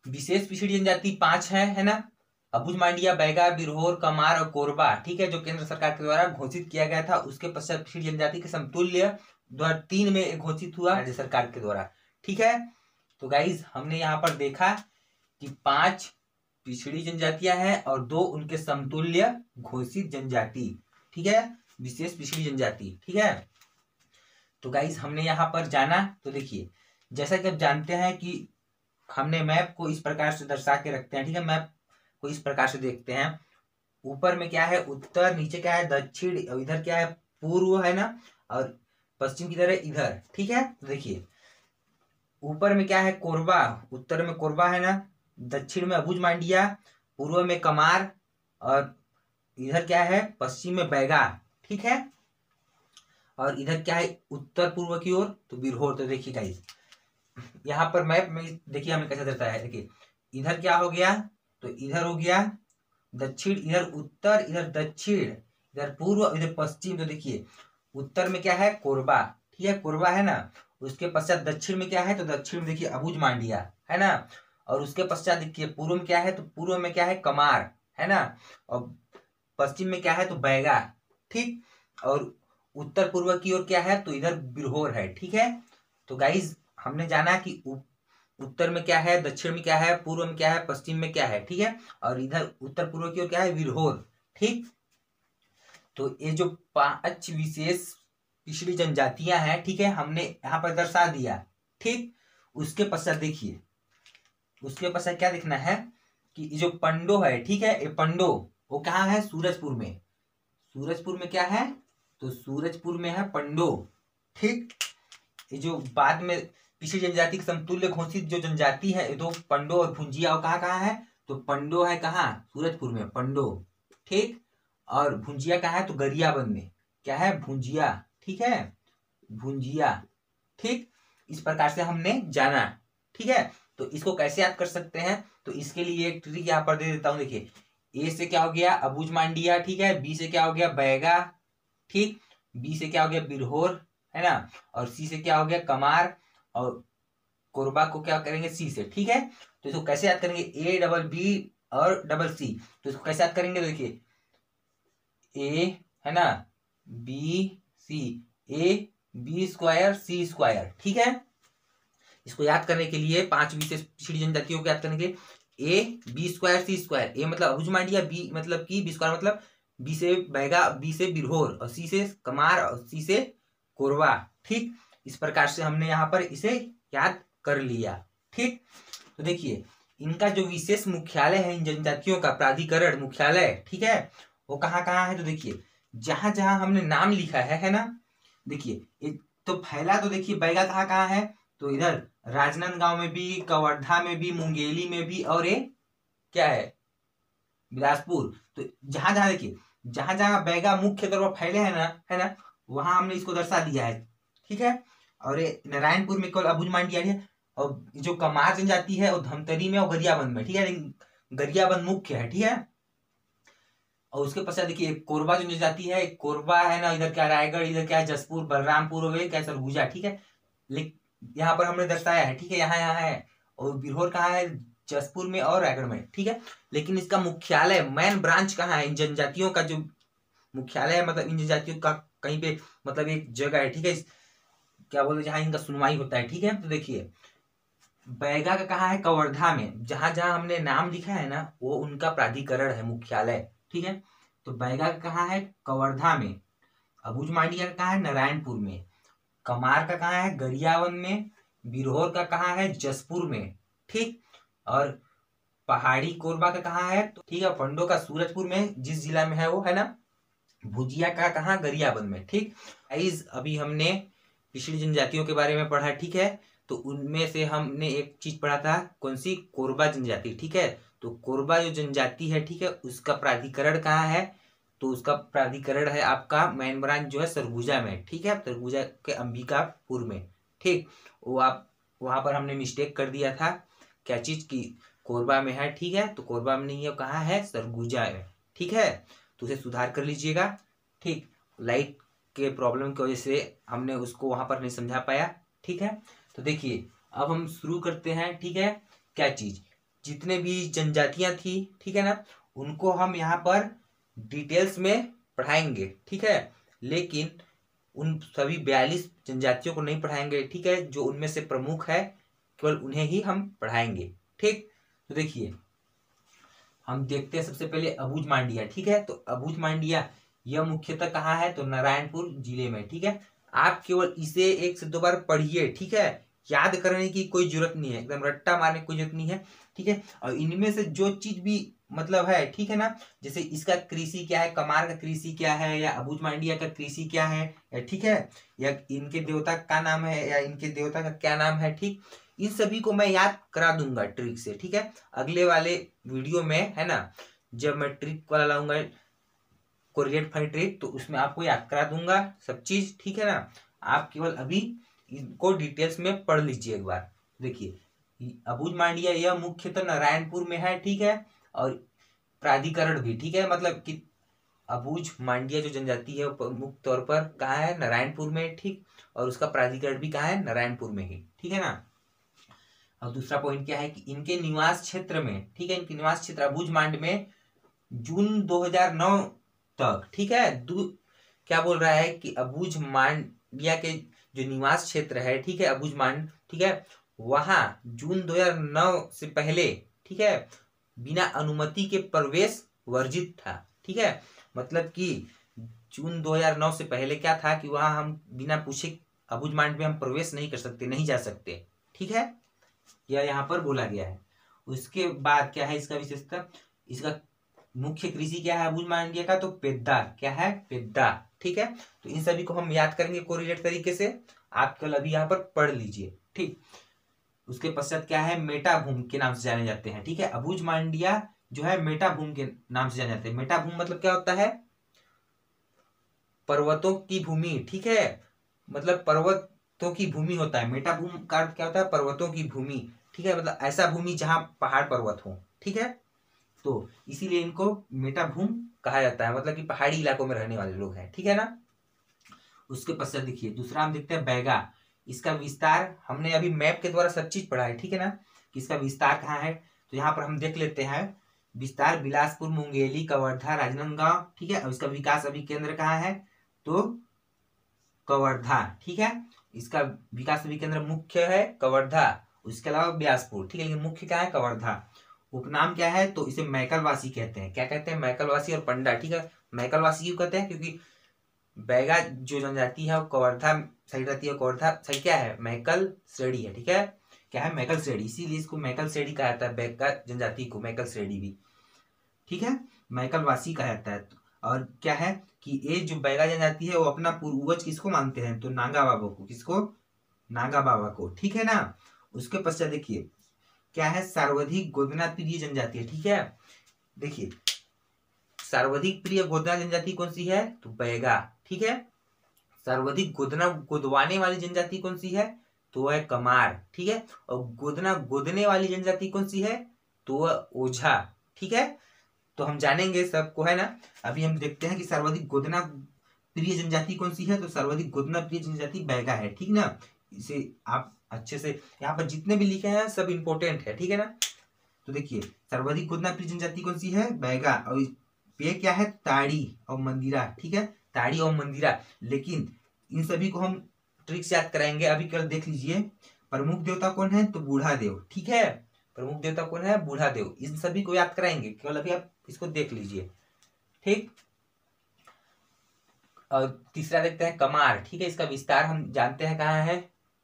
विशेष पिछड़ी जनजाति 5 है ना, अबूझ मांडिया, बैगा, बिरहोर, कमार और कोरबा। ठीक है, जो केंद्र सरकार के द्वारा घोषित किया गया था। उसके पश्चात पिछड़ी जनजाति के समतुल्य 2003 में घोषित हुआ राज्य सरकार के द्वारा। ठीक है, तो गाइज हमने यहाँ पर देखा कि 5 पिछड़ी जनजातियां हैं और 2 उनके समतुल्य घोषित जनजाति। ठीक है, विशेष पिछड़ी जनजाति। ठीक है, तो गाइज हमने यहाँ पर जाना। तो देखिए जैसा कि आप जानते हैं कि हमने मैप को इस प्रकार से दर्शा के रखते हैं। ठीक है, मैप को इस प्रकार से देखते हैं, ऊपर में क्या है उत्तर, नीचे क्या है दक्षिण, इधर क्या है पूर्व है ना, और पश्चिम की तरह इधर। ठीक है, तो देखिए ऊपर में क्या है कोरबा, उत्तर में कोरबा है ना, दक्षिण में अबूझ मांडिया, पूर्व में कमार और इधर क्या है पश्चिम में बैगा। ठीक है, और इधर क्या है उत्तर पूर्व की ओर तो बिरहोर। तो देखिए गाइस यहाँ पर मैप में देखिए हमें कैसे दर्शाया है। देखिए इधर क्या हो गया तो इधर हो गया दक्षिण, इधर उत्तर, इधर दक्षिण, इधर पूर्व, इधर पश्चिम। तो देखिए उत्तर में क्या है कोरबा, ठीक है कोरबा है ना। उसके पश्चात दक्षिण में क्या है तो दक्षिण में देखिए अबुझ मांडिया है ना। और उसके पश्चात देखिए पूर्व में क्या है तो पूर्व में क्या है कमार है ना। और पश्चिम में क्या है तो बैगा, ठीक। और उत्तर पूर्व की ओर क्या है तो इधर बिरहोर है, ठीक है। तो गाइज हमने जाना कि उत्तर में क्या है, दक्षिण में क्या है, पूर्व में क्या है, पश्चिम में क्या है, ठीक है। और इधर उत्तर पूर्व की ओर क्या है बिरहोर, ठीक। तो ये जो 5 विशेष पिछड़ी जनजातियां हैं, ठीक है, हमने यहाँ पर दर्शा दिया, ठीक। उसके पश्चात देखिए उसके पश्चात क्या देखना है कि जो पंडो है, ठीक है, ये पंडो वो कहाँ है सूरजपुर में। सूरजपुर में क्या है तो सूरजपुर में है पंडो, ठीक। ये जो बाद में पिछड़ी जनजाति के समतुल्य घोषित जो जनजाति है ये दो पंडो और भुंजिया, और कहाँ है तो पंडो है कहाँ सूरजपुर में पंडो, ठीक। और भुंजिया कहाँ है तो गरियाबंद में क्या है भुंजिया, ठीक है भुंजिया, ठीक। इस प्रकार से हमने जाना, ठीक है। तो इसको कैसे याद कर सकते हैं तो इसके लिए एक ट्रिक यहाँ पर दे देता हूं। देखिए ए से क्या हो गया अबुझ मांडिया, ठीक है। बी से क्या हो गया बैगा, ठीक। बी से क्या हो गया बिरहोर है ना। और सी से क्या हो गया कमार। और कोरबा को क्या करेंगे सी से, ठीक है। तो इसको कैसे याद करेंगे ए डबल बी और डबल सी। तो इसको कैसे याद करेंगे तो देखिए ए है ना B C, A B square C square, ठीक है। इसको याद करने के लिए 5 विशेष पिछड़ी जनजातियों को याद करने के लिए A B square C square, A मतलब अबुझ मांडिया, बी मतलब की, बी स्क्वायर मतलब बी से बैगा, बी से बिरहोर, और सी से कमार, और सी से कोरबा, ठीक। इस प्रकार से हमने यहाँ पर इसे याद कर लिया, ठीक। तो देखिए इनका जो विशेष मुख्यालय है इन जनजातियों का प्राधिकरण मुख्यालय, ठीक है, वो कहाँ कहाँ है तो देखिए जहां जहां हमने नाम लिखा है ना। देखिए तो फैला तो देखिए बैगा कहाँ कहाँ है तो इधर राजनांदगांव में भी, कवर्धा में भी, मुंगेली में भी, और ये क्या है बिलासपुर। तो जहां जहां देखिए जहां जहां बैगा मुख्य तौर पर फैले हैं ना, है ना, वहां हमने इसको दर्शा दिया है, ठीक है। और ये नारायणपुर में केवल अबुझ मांडिया है। और जो कमार जनजाति है वो धमतरी में और गरियाबंद में, ठीक है, लेकिन गरियाबंद मुख्य है, ठीक है। और उसके पश्चात देखिए कोरबा जो जनजाति है, कोरबा है ना, इधर क्या रायगढ़, इधर क्या है जसपुर, बलरामपुर हो गए, क्या सरगुजा, ठीक है। लेकिन यहाँ पर हमने दर्शाया है, ठीक है, यहाँ है। और बिरहोर कहाँ है जसपुर में और रायगढ़ में, ठीक है। लेकिन इसका मुख्यालय मेन ब्रांच कहाँ है इन जनजातियों का जो मुख्यालय है, मतलब इन जनजातियों का कहीं पे मतलब एक जगह है, ठीक है, क्या बोलते जहाँ इनका सुनवाई होता है, ठीक है। तो देखिए बैगा का कहाँ है कवर्धा में, जहां जहां हमने नाम लिखा है ना वो उनका प्राधिकरण है मुख्यालय, ठीक है। तो बैगा का कहाँ है कवर्धा में, अबुझ मांडिया का कहाँ है नारायणपुर में, कमार का कहाँ है गरियाबंद में, बिरहोर का कहाँ है जसपुर में, ठीक। और पहाड़ी कोरबा का कहाँ है तो ठीक है पंडो का सूरजपुर में, जिस जिला में है वो है ना। भुजिया का कहाँ गरियाबंद में, ठीक। गाइस अभी हमने पिछड़ी जनजातियों के बारे में पढ़ा, ठीक है। तो उनमें से हमने एक चीज पढ़ा था कौन सी कोरबा जनजाति, ठीक है। तो कोरबा जो जनजाति है, ठीक है, उसका प्राधिकरण कहाँ है तो उसका प्राधिकरण है आपका मेन ब्रांच जो है सरगुजा में, ठीक है, सरगुजा के अंबिकापुर में, ठीक। वो आप वहां पर हमने मिस्टेक कर दिया था क्या चीज की कोरबा में है, ठीक है। तो कोरबा में नहीं है, कहाँ है सरगुजा में, ठीक है। तो उसे सुधार कर लीजिएगा, ठीक। लाइट के प्रॉब्लम की वजह से हमने उसको वहां पर नहीं समझा पाया, ठीक है। तो देखिए अब हम शुरू करते हैं, ठीक है। क्या चीज जितने भी जनजातियां थी, ठीक है ना, उनको हम यहाँ पर डिटेल्स में पढ़ाएंगे, ठीक है। लेकिन उन सभी 42 जनजातियों को नहीं पढ़ाएंगे, ठीक है। जो उनमें से प्रमुख है केवल उन्हें ही हम पढ़ाएंगे, ठीक। तो देखिए हम देखते हैं सबसे पहले अबुझ मांडिया, ठीक है। तो अबुझ मांडिया यह मुख्यतः कहाँ है तो नारायणपुर जिले में, ठीक है। आप केवल इसे 1 से 2 बार पढ़िए, ठीक है। याद करने की कोई जरूरत नहीं है, एकदम रट्टा मारने की कोई जरूरत नहीं है, ठीक है। और इनमें से जो चीज भी मतलब है, ठीक है ना, जैसे इसका कृषि क्या है, कमार का कृषि क्या है, या अबुझ मांडिया का कृषि क्या है, या ठीक है, या इनके देवता का नाम है, या इनके देवता का क्या नाम है, ठीक। इन सभी को मैं याद करा दूंगा ट्रिक से, ठीक है। अगले वाले वीडियो में है ना जब मैं ट्रिक वाला लाऊंगा कोरिलेट फाई ट्रिक, तो उसमें आपको याद करा दूंगा सब चीज, ठीक है ना। आप केवल अभी इनको डिटेल्स में पढ़ लीजिए एक बार। देखिए अबूझ मांडिया यह मुख्यतः नारायणपुर में है, ठीक है, और प्राधिकरण भी, ठीक है, मतलब कि अबूझ मांडिया जो जनजाति है वो मुख्य तौर पर कहाँ है, नारायणपुर में, ठीक, और उसका प्राधिकरण भी कहाँ है, नारायणपुर में ही, ठीक है ना। और दूसरा पॉइंट क्या है कि इनके निवास क्षेत्र में, ठीक है, इनके निवास क्षेत्र अबूझ मांड में जून 2009 तक, ठीक है, क्या बोल रहा है कि अबूझ मांडिया के जो निवास क्षेत्र है, ठीक है, अबूझ मांड, ठीक है, वहां जून 2009 से पहले, ठीक है, बिना अनुमति के प्रवेश वर्जित था, ठीक है, मतलब कि जून 2009 से पहले क्या था कि वहां हम बिना पूछे अबूझ मांड में हम प्रवेश नहीं कर सकते, नहीं जा सकते, ठीक है, यह यहाँ पर बोला गया है। उसके बाद क्या है इसका विशेषता, इसका मुख्य कृषि क्या है अबूझ मांडिया का, तो पेद्दा, क्या है, पेद्दा, ठीक है। तो इन सभी को हम याद करेंगे कोरिलेट तरीके से, आप कल अभी यहाँ पर पढ़ लीजिए, ठीक। उसके पश्चात क्या है, मेटाभूम के नाम से जाने जाते हैं, ठीक है, अबूझ मांडिया जो है मेटाभूम के नाम से जाने जाते हैं। मेटाभूम मतलब क्या होता है, पर्वतों की भूमि, ठीक है, मतलब पर्वतों की भूमि होता है। मेटाभूम का अर्थ क्या होता है, पर्वतों की भूमि, ठीक है, मतलब ऐसा भूमि जहां पहाड़ पर्वत हो, ठीक है, तो इसीलिए इनको मेटाभूम कहा जाता है, मतलब कि पहाड़ी इलाकों में रहने वाले लोग हैं, ठीक है ना। उसके पश्चात देखिए दूसरा हम देखते हैं बैगा। इसका विस्तार हमने अभी मैप के द्वारा सब चीज पढ़ा है, ठीक है ना, कि इसका विस्तार कहाँ है, तो यहाँ पर हम देख लेते हैं विस्तार बिलासपुर, मुंगेली, कवर्धा, राजनांदगांव, ठीक है, और इसका विकास अभी केंद्र कहाँ है, तो कवर्धा, ठीक है, इसका विकास अभी केंद्र मुख्य है कवर्धा, उसके अलावा बिलासपुर, ठीक है, लेकिन मुख्य क्या है, कवर्धा। उपनाम क्या है, तो इसे मैकलवासी कहते हैं, क्या कहते हैं, मैकलवासी और पंडा, ठीक है। मैकलवासी क्यों कहते हैं, क्योंकि बैगा जो जनजाति है वो कवर्धा साइड रहती है, कवर्धा साइड क्या है, मैकल श्रेणी है, ठीक है, क्या है, मैकल श्रेणी, इसीलिए इसको मैकल श्रेणी कहा जाता है, बैगा जनजाति को मैकल श्रेणी भी, ठीक है, मैकलवासी कहा जाता है। और क्या है कि ये जो बैगा जनजाति है वो अपना पूर्वज किसको मानते हैं, तो नागा बाबा को, किसको, नागा बाबा को, ठीक है ना। उसके पश्चात देखिए क्या है, सर्वाधिक गोदना प्रिय जनजाति है, ठीक है, देखिए सर्वाधिक प्रिय गोदना जनजाति कौन सी है, तो बैगा, ठीक है। सर्वाधिक गोदना गोदवाने वाली जनजाति कौन सी है, तो वह कमार, ठीक है, और गोदना गोदने वाली जनजाति कौन सी है, तो वह ओझा, ठीक है। तो हम जानेंगे सबको, है ना। अभी हम देखते हैं कि सर्वाधिक गोदना प्रिय जनजाति कौन सी है, तो सर्वाधिक गोदना प्रिय जनजाति बैगा है, ठीक ना। इसे आप अच्छे से यहाँ पर जितने भी लिखे हैं सब इंपॉर्टेंट है, ठीक है ना। तो देखिए सर्वाधिक गोदना प्रिय जनजाति कौन सी है, बैगा, और पे क्या है, ताड़ी और मंदिरा, ठीक है, ताड़ी और मंदिरा। लेकिन इन सभी को हम ट्रिक्स याद कराएंगे, अभी केवल देख लीजिए प्रमुख देवता कौन है, तो बूढ़ा देव, ठीक है, प्रमुख देवता कौन है, बूढ़ा देव, इन सभी को याद कराएंगे, केवल अभी आप इसको देख लीजिए, ठीक। और तीसरा देखते हैं कमार, ठीक है, इसका विस्तार हम जानते हैं कहाँ है,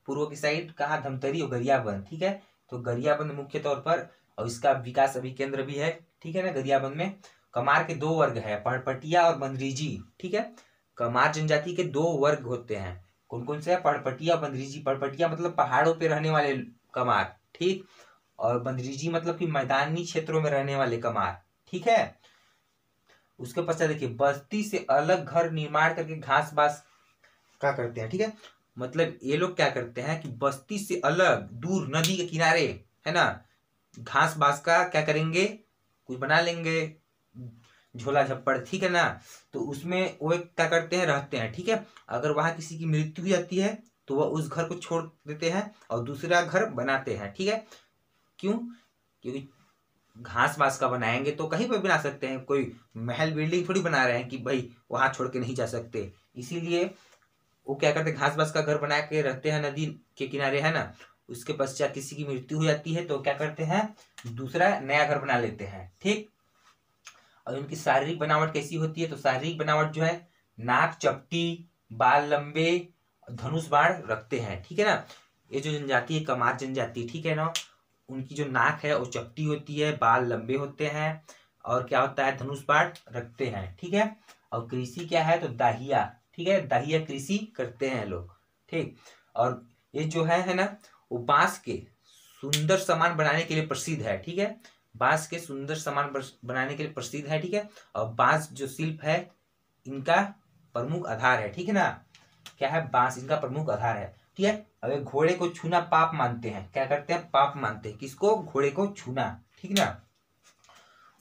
पूर्व की साइड, कहाँ, धमतरी और गरियाबंद, ठीक है, तो गरियाबंद मुख्य तौर पर, और इसका विकास अभी केंद्र भी है, ठीक है ना, गरियाबंद में। कमार के दो वर्ग है, पड़पटिया और बंदरीजी, ठीक है, कमार जनजाति के दो वर्ग होते हैं, कौन कौन से है, पड़पटिया और बंदरीजी। पड़पटिया मतलब पहाड़ों पे रहने वाले कमार, ठीक, और बंदरीजी मतलब कि मैदानी क्षेत्रों में रहने वाले कमार, ठीक है। उसके पश्चात देखिए बस्ती से अलग घर निर्माण करके घास बास क्या करते हैं, ठीक है, मतलब ये लोग क्या करते हैं कि बस्ती से अलग दूर नदी के किनारे, है ना, घास बास का क्या करेंगे, कुछ बना लेंगे, झोला झप्पड़, ठीक है ना, तो उसमें वो क्या करते हैं, रहते हैं, ठीक है। अगर वहां किसी की मृत्यु हो जाती है तो वह उस घर को छोड़ देते हैं और दूसरा घर बनाते हैं, ठीक है। क्यों, क्योंकि घास बास का बनाएंगे तो कहीं पर बना सकते हैं, कोई महल बिल्डिंग थोड़ी बना रहे हैं कि भाई वहां छोड़ के नहीं जा सकते, इसीलिए वो क्या करते हैं, घास बास का घर बना के रहते हैं नदी के किनारे, है ना। उसके पश्चात किसी की मृत्यु हो जाती है तो क्या करते हैं, दूसरा नया घर बना लेते हैं, ठीक। और उनकी शारीरिक बनावट कैसी होती है, तो शारीरिक बनावट जो है नाक चपटी, बाल लंबे, धनुष बाण रखते हैं, ठीक है ना। ये जो जनजाति है कमार जनजाति, ठीक है ना, उनकी जो नाक है वो चपटी होती है, बाल लंबे होते हैं, और क्या होता है, धनुष बाण रखते हैं, ठीक है। और कृषि क्या है, तो दाहिया, ठीक है, दाहिया कृषि करते हैं लोग, ठीक। और ये जो है ना, वो बांस के सुंदर सामान बनाने के लिए प्रसिद्ध है, ठीक है, बांस के सुंदर सामान बनाने के लिए प्रसिद्ध है, ठीक है। और बांस जो शिल्प है इनका प्रमुख आधार है, ठीक है ना। क्या है? बांस इनका प्रमुख आधार है, ठीक है। अब एक घोड़े को छूना पाप मानते हैं, क्या करते हैं? पाप मानते हैं। किसको? घोड़े को छूना, ठीक ना।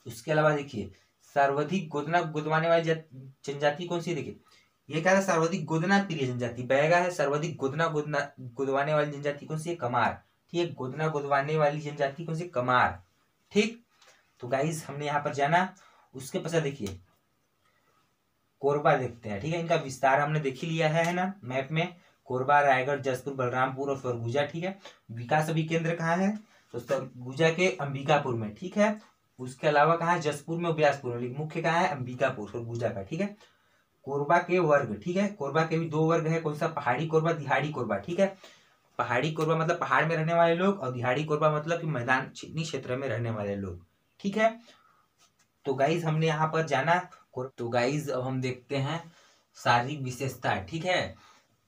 उसके अलावा देखिए सर्वाधिक गोदना गुदवाने वाली जनजाति कौन सी है? देखिए ये क्या है? सर्वाधिक गोदना प्रिय जनजाति बैगा है। सर्वाधिक गोदना गुदवाने वाली जनजाति कौन सी है? कमार, ठीक है। गोदना गुदवाने वाली जनजाति कौन सी? कमार, ठीक। तो गाइस हमने यहाँ पर जाना। उसके पश्चात देखिए कोरबा देखते हैं, ठीक है। इनका विस्तार हमने देख ही लिया है ना मैप में। कोरबा, रायगढ़, जसपुर, बलरामपुर और सरगुजा, ठीक है। विकास अभी केंद्र कहाँ है? तो सरगुजा के अंबिकापुर में, ठीक है। उसके अलावा कहाँ है? जसपुर में, बिलासपुर में, लेकिन मुख्य कहाँ है? अंबिकापुर, सरगुजा का, ठीक है। कोरबा के वर्ग, ठीक है। कोरबा के भी 2 वर्ग है। कौन सा? पहाड़ी कोरबा, दिहाड़ी कोरबा, ठीक है। पहाड़ी कोरबा मतलब पहाड़ में रहने वाले लोग, और दिहाड़ी कोरबा मतलब कि मैदान क्षेत्र में रहने वाले लोग, ठीक है। तो गाइज हमने यहाँ पर जाना। तो गाइज अब हम देखते हैं शारीरिक विशेषता, ठीक है।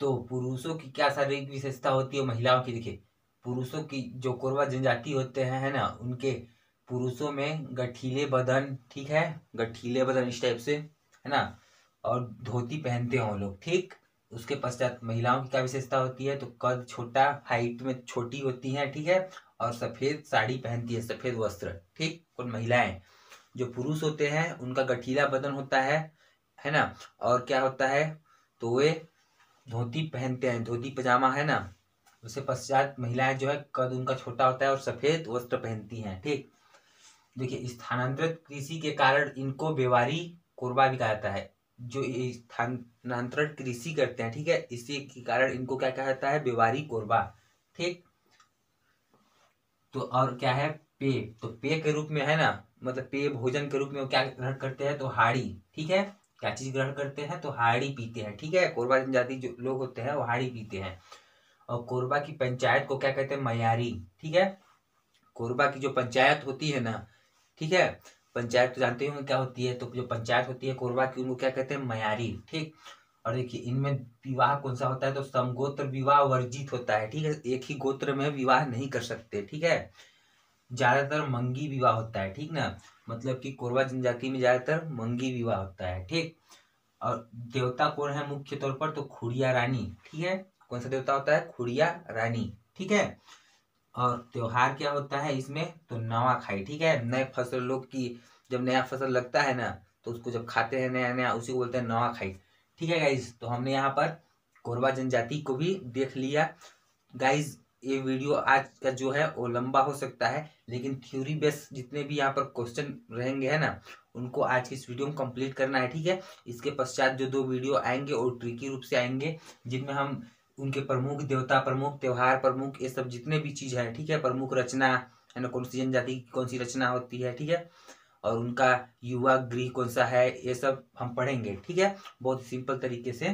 तो पुरुषों की क्या शारीरिक विशेषता होती है, महिलाओं की? देखिए पुरुषों की जो कोरबा जनजाति होते हैं, है ना, उनके पुरुषों में गठीले बदन, ठीक है। गठीले बदन इस टाइप से, है ना, और धोती पहनते हैं वो लोग, ठीक। उसके पश्चात महिलाओं की क्या विशेषता होती है? तो कद छोटा, हाइट में छोटी होती है, ठीक है। और सफेद साड़ी पहनती है, सफेद वस्त्र, ठीक। कौन? महिलाएं। जो पुरुष होते हैं उनका गठीला बदन होता है ना। और क्या होता है? तो वे धोती पहनते हैं, धोती पजामा, है ना। उसके पश्चात महिलाएं जो है कद उनका छोटा होता है और सफेद वस्त्र पहनती हैं, ठीक। देखिए स्थानांतरित कृषि के कारण इनको बेवारी कोरबा भी कहा जाता है। जो स्थानांतरण कृषि करते हैं, ठीक है, इसी के कारण इनको क्या कहा जाता है? बेवारी कोरबा, ठीक। तो और क्या है? पेय, तो पेय के रूप में, है ना, मतलब पेय भोजन के रूप में वो क्या ग्रहण करते हैं? तो हाड़ी, ठीक है। क्या चीज ग्रहण करते हैं? तो हाड़ी पीते हैं, ठीक है। कोरबा जनजाति जो लोग होते हैं वो हाड़ी पीते हैं। और कोरबा की पंचायत को क्या कहते हैं? मयारी, ठीक है। कोरबा की जो पंचायत होती है ना, ठीक है, पंचायत तो जानते होंगे क्या होती है। तो जो पंचायत होती है कोरबा की, उनको क्या कहते हैं? मयारी, ठीक। और देखिए इनमें विवाह कौन सा होता है? तो समगोत्र विवाह वर्जित होता है, ठीक है। एक ही गोत्र में विवाह नहीं कर सकते, ठीक है। ज्यादातर मंगी विवाह होता है, ठीक ना। मतलब कि कोरबा जनजाति में ज्यादातर मंगी विवाह होता है, ठीक। और देवता कौन है मुख्य तौर पर? तो खुड़िया रानी, ठीक है। कौन सा देवता होता है? खुड़िया रानी, ठीक है। और त्योहार क्या होता है इसमें? तो नवाखाई, ठीक है। नए फसलों की जब नया फसल लगता है ना, तो उसको जब खाते हैं नया नया, उसी को बोलते हैं नवाखाई, ठीक है गाइज। तो हमने यहाँ पर कोरबा जनजाति को भी देख लिया गाइज। ये वीडियो आज का जो है वो लंबा हो सकता है, लेकिन थ्योरी बेस जितने भी यहाँ पर क्वेश्चन रहेंगे, है ना, उनको आज की इस वीडियो में कंप्लीट करना है, ठीक है। इसके पश्चात जो 2 वीडियो आएंगे वो ट्रिकी रूप से आएंगे, जिनमें हम उनके प्रमुख देवता, प्रमुख त्योहार, प्रमुख ये सब जितने भी चीज है, ठीक है, प्रमुख रचना, है ना, कौन सी जनजाति की कौन सी रचना होती है, ठीक है, और उनका युवा गृह कौन सा है, ये सब हम पढ़ेंगे, ठीक है, बहुत सिंपल तरीके से।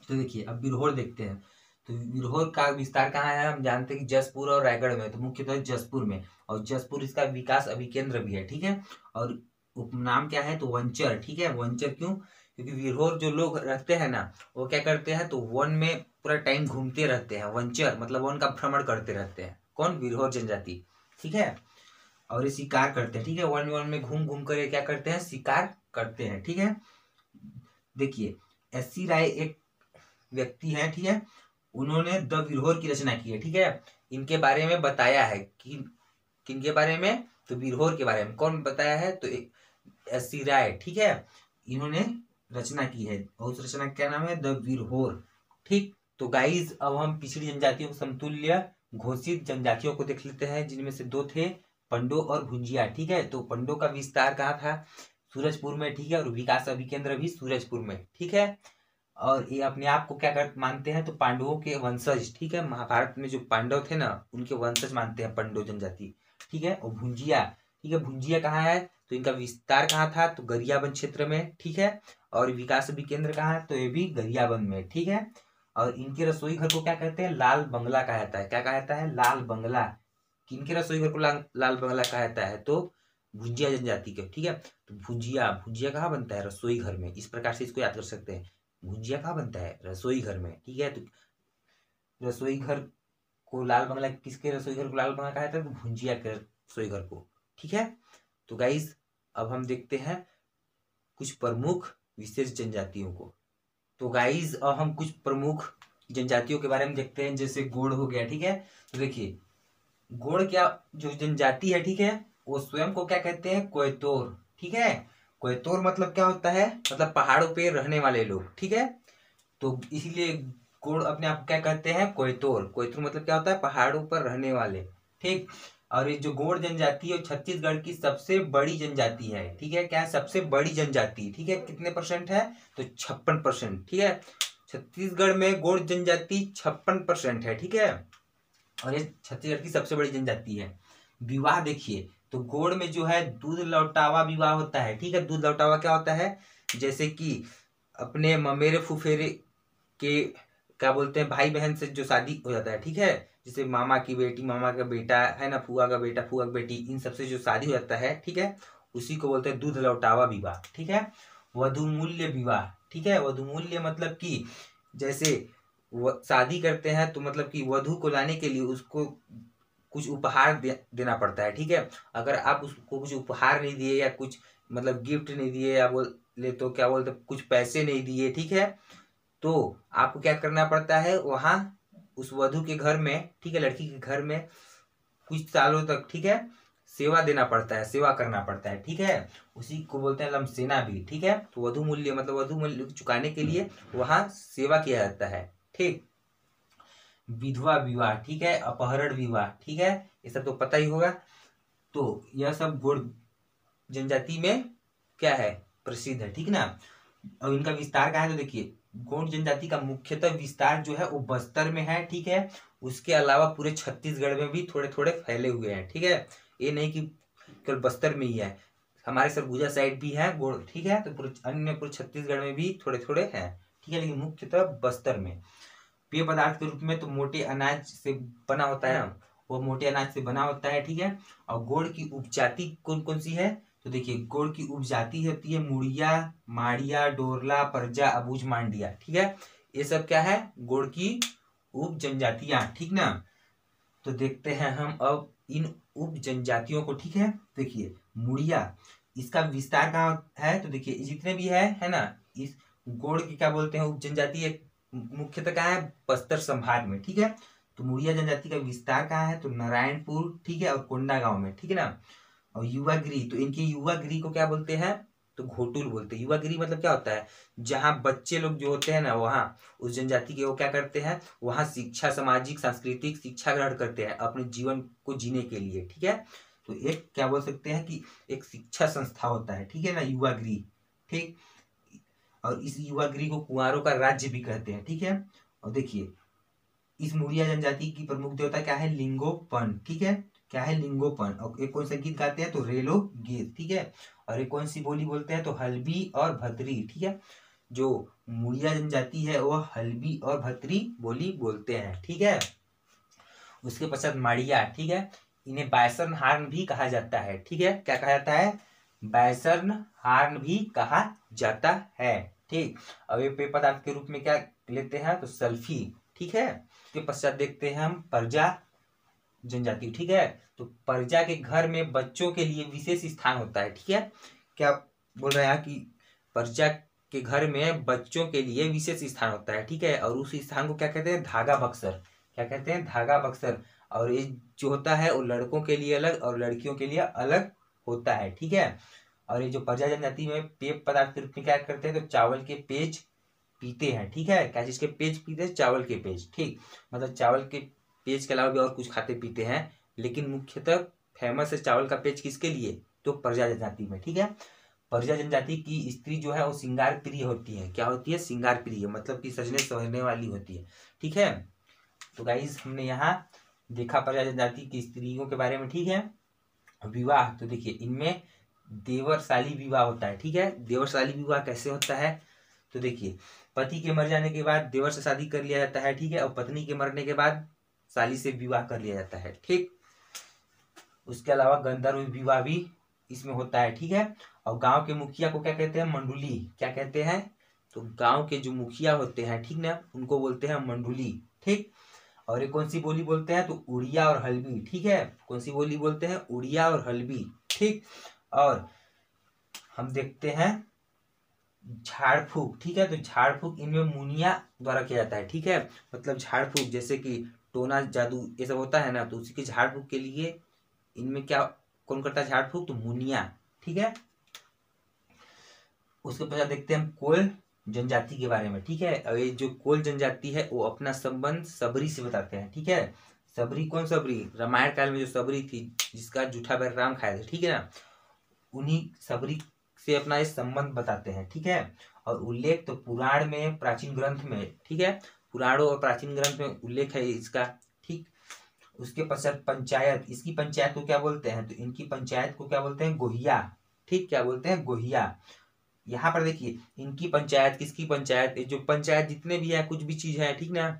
तो देखिए अब बिरहोर देखते हैं। तो बिरहोर का विस्तार कहाँ है? हम जानते हैं कि जसपुर और रायगढ़ में, तो मुख्यतः जसपुर में, और जसपुर इसका विकास अभिकेंद्र भी है, ठीक है। और उपनाम क्या है? तो वंचर, ठीक है। वंचर क्यों? क्योंकि बिरहोर जो लोग रहते हैं ना, वो क्या करते हैं? तो वन में पूरा टाइम घूमते रहते हैं। वंचर मतलब वन का भ्रमण करते रहते हैं। कौन? बिरहोर जनजाति, ठीक है। और ये शिकार करते हैं, ठीक है। वन वन में घूम घूम कर ये क्या करते हैं? शिकार करते हैं, ठीक है। देखिए एस.सी. राय एक व्यक्ति है, ठीक है। उन्होंने द बिरहोर की रचना की है, ठीक है। इनके बारे में बताया है कि किनके बारे में? तो बिरहोर के बारे में। कौन बताया है? तो एस.सी. राय, ठीक है। इन्होंने रचना की है और उस रचना का क्या नाम है? द बिरहोर, ठीक। तो गाइज अब हम पिछड़ी जनजातियों को समतुल्य घोषित जनजातियों को देख लेते हैं, जिनमें से 2 थे पंडो और भुंजिया, ठीक है। तो पंडो का विस्तार कहाँ था? सूरजपुर में, ठीक है। और विकास अभिकेंद्र भी सूरजपुर में, ठीक है। और ये अपने आप को क्या कर मानते हैं? तो पांडवों के वंशज, ठीक है। महाभारत में जो पांडव थे ना, उनके वंशज मानते हैं पंडो जनजाति, ठीक है। और भुंजिया, ठीक है। भुंजिया कहाँ है? तो इनका विस्तार कहाँ था? तो गरियाबंद क्षेत्र में, ठीक है। और विकास अभिकेंद्र कहाँ है? तो ये भी गरियाबंद में, ठीक है। और इनके रसोई घर को क्या कहते हैं? लाल बंगला कहा जाता है। क्या कहा जाता है? लाल बंगला। किनके रसोई घर को लाल बंगला कहा जाता है? तो भुंजिया जनजाति के, ठीक है। तो भुंजिया, भुंजिया कहाँ बनता है? रसोई घर में। इस प्रकार से इसको याद कर सकते हैं। भुंजिया कहाँ बनता है? रसोई घर में, ठीक है। तो रसोई घर को लाल बंगला, किसके रसोई घर को लाल बंगला कहा जाता है? तो भुंजिया के रसोई घर को, ठीक है। तो गाइस अब हम देखते हैं कुछ प्रमुख विशेष जनजातियों को। तो गाइज अब हम कुछ प्रमुख जनजातियों के बारे में देखते हैं, जैसे गोंड हो गया, ठीक है। तो देखिए गोंड क्या जो जनजाति है, ठीक है, वो स्वयं को क्या कहते हैं, कोयतोर, ठीक है। कोयतोर मतलब क्या होता है, मतलब पहाड़ों पे रहने वाले लोग, ठीक है। तो इसीलिए गोंड अपने आप क्या कहते हैं, कोयतोर। कोयतोर मतलब क्या होता है, पहाड़ों पर रहने वाले, ठीक। और ये जो गोंड जनजाति है छत्तीसगढ़ की सबसे बड़ी जनजाति है, ठीक है। क्या है, सबसे बड़ी जनजाति, ठीक है। कितने परसेंट है, तो 56%, ठीक है। छत्तीसगढ़ में गोंड जनजाति 56% है, ठीक है। और ये छत्तीसगढ़ की सबसे बड़ी जनजाति है। विवाह देखिए, तो गोंड में जो है दूध लौटावा विवाह होता है, ठीक है। दूध लौटावा क्या होता है, जैसे कि अपने ममेरे फुफेरे के क्या बोलते हैं भाई बहन से जो शादी हो जाता है, ठीक है। जैसे मामा की बेटी, मामा का बेटा है ना, फुआ का बेटा, फुआ की बेटी, इन सबसे जो शादी हो जाता है, ठीक है, उसी को बोलते हैं दूध लौटावा विवाह, ठीक है। वधु मूल्य विवाह, ठीक है। वधु मूल्य मतलब कि जैसे शादी करते हैं तो मतलब कि वधु को लाने के लिए उसको कुछ उपहार देना पड़ता है, ठीक है। अगर आप उसको कुछ उपहार नहीं दिए या कुछ मतलब गिफ्ट नहीं दिए या बोले तो क्या बोलते कुछ पैसे नहीं दिए, ठीक है, तो आपको क्या करना पड़ता है, वहां उस वधु के घर में, ठीक है, लड़की के घर में कुछ सालों तक, ठीक है, सेवा देना पड़ता है, सेवा करना पड़ता है, ठीक है। उसी को बोलते हैं लमसेना भी, ठीक है। तो वधु मूल्य मतलब वधु मूल्य चुकाने के लिए वहां सेवा किया जाता है, ठीक। विधवा विवाह, ठीक है, अपहरण विवाह, ठीक है, ये सब तो पता ही होगा। तो यह सब गोंड जनजाति में क्या है, प्रसिद्ध है, ठीक ना। और इनका विस्तार कहाँ है, तो देखिए गोंड जनजाति का मुख्यतः विस्तार जो है वो बस्तर में है, ठीक है। उसके अलावा पूरे छत्तीसगढ़ में भी थोड़े थोड़े फैले हुए हैं, ठीक है। ये नहीं कि केवल बस्तर में ही है, हमारे सरगुजा साइड भी है गोंड, ठीक है। तो पूरे छत्तीसगढ़ में भी थोड़े थोड़े हैं, ठीक है, लेकिन मुख्यतः बस्तर में। पेय पदार्थ के रूप में तो मोटे अनाज से बना होता है ना, वो मोटे अनाज से बना होता है, ठीक है। और गोंड की उपजाति कौन कौन सी है, तो देखिए गोंड की उपजाति होती है मुड़िया, माड़िया, डोरला, परजा, अबूझ, मांडिया, ठीक है। ये सब क्या है, गोंड की उप जनजातियां, ठीक ना। तो देखते हैं हम अब इन उप जनजातियों को, ठीक है। देखिए मुड़िया, इसका विस्तार कहाँ है, तो देखिए जितने भी है ना, इस गोंड की क्या बोलते हैं उप जनजाति, मुख्यतः कहाँ है, बस्तर संभाग में, ठीक है। तो मुड़िया जनजाति का विस्तार कहाँ है, तो नारायणपुर, ठीक है, और कोंडागांव में, ठीक है ना। और युवागिरी, तो इनकी युवागिरी को क्या बोलते हैं, तो घोटुल बोलते हैं। युवागिरी मतलब क्या होता है, जहाँ बच्चे लोग जो होते हैं ना, वहाँ उस जनजाति के वो क्या करते हैं, वहाँ शिक्षा, सामाजिक सांस्कृतिक शिक्षा ग्रहण करते हैं अपने जीवन को जीने के लिए, ठीक है। तो एक क्या बोल सकते हैं कि एक शिक्षा संस्था होता है, ठीक है ना, युवागिरी, ठीक। और इस युवागिरी को कुंवारों का राज्य भी कहते हैं, ठीक है। और देखिए इस मुड़िया जनजाति की प्रमुख देवता क्या है, लिंगोपन, ठीक है। क्या है, लिंगोपन। और एक कौन सा गीत गाते हैं, तो रेलो गीत, ठीक है। और एक कौन सी बोली बोलते हैं, तो हल्बी और भतरी, ठीक है। जो मुड़िया जनजाति है वो हल्बी और भतरी बोली बोलते हैं, ठीक है। उसके पश्चात माड़िया, ठीक है, इन्हें बायसर्न हार्न भी कहा जाता है, ठीक है। क्या कहा जाता है, बायसर्न हार्न भी कहा जाता है, ठीक। अब ये पेय पदार्थ के रूप में क्या लेते हैं, तो सल्फी, ठीक है। के पश्चात देखते हैं हम परजा जनजाति, ठीक है। तो परजा के घर में बच्चों के लिए विशेष स्थान होता है, ठीक है। क्या बोल रहे हैं कि परजा के घर में बच्चों के लिए विशेष स्थान होता है, ठीक है। और उस स्थान को क्या कहते हैं, धागा बक्सर, क्या कहते हैं, धागा बक्सर। और ये जो होता है वो लड़कों के लिए अलग और लड़कियों के लिए अलग होता है, ठीक है। और ये जो परजा जनजाति में पेय पदार्थ के रूप में क्या करते हैं, तो चावल के पेज पीते हैं, ठीक है। क्या चीज के पेज पीते हैं, चावल के पेज, ठीक। मतलब चावल के पेज के अलावा भी और कुछ खाते पीते हैं, लेकिन मुख्यतः फेमस है चावल का पेज किसके लिए, तो परजा जनजाति में, ठीक है। परजा जनजाति की स्त्री जो है वो श्रृंगार प्रिय होती है, क्या होती है, श्रृंगार प्रिय, मतलब कि सजने संवरने वाली होती है, ठीक है। तो गाइस हमने यहाँ देखा परजा जनजाति की स्त्रियों के बारे में, ठीक है। विवाह, तो देखिए इनमें देवरसाली विवाह होता है, ठीक है। देवरसाली विवाह कैसे होता है, तो देखिए पति के मर जाने के बाद देवर से शादी कर लिया जाता है, ठीक है। और पत्नी के मरने के बाद साली से विवाह कर लिया जाता है, ठीक। उसके अलावा गंधर्व विवाह भी इसमें होता है, ठीक है। और गांव के मुखिया को क्या कहते हैं, मंडुली, क्या कहते हैं, तो गांव के जो मुखिया होते हैं, ठीक ना, उनको बोलते हैं मंडुली, ठीक। और ये कौन सी बोली बोलते हैं, तो उड़िया और हल्बी, ठीक है। कौन सी बोली बोलते हैं, उड़िया और हल्बी, ठीक। और हम देखते हैं झाड़ फूक, ठीक है। तो झाड़ फूक इनमें मुनिया द्वारा किया जाता है, ठीक है। मतलब झाड़ फूक जैसे कि टोना जादू ये सब होता है ना, तो उसी के झाड़ फूक के लिए इनमें क्या कौन करता है झाड़ फूक, तो मुनिया, ठीक है। उसके पश्चात देखते हैं हम कोल जनजाति के बारे में, ठीक है। अब ये जो कोल जनजाति है वो अपना संबंध सबरी से बताते हैं, ठीक है। सबरी कौन सबरी, रामायण काल में जो सबरी थी जिसका जूठा बैर राम खाए थे, ठीक है ना, उन्हीं सबरी से अपना ये संबंध बताते हैं, ठीक है। और उल्लेख तो पुराण में, प्राचीन ग्रंथ में, ठीक है, पुराणों और प्राचीन ग्रंथ में उल्लेख है इसका, ठीक। उसके पश्चात पंचायत, इसकी पंचायत को क्या बोलते हैं, तो इनकी पंचायत को क्या बोलते हैं, गोहिया, ठीक, क्या बोलते हैं, गोहिया। यहाँ पर देखिए इनकी पंचायत, किसकी पंचायत, जो पंचायत जितने भी है कुछ भी चीज है, ठीक ना,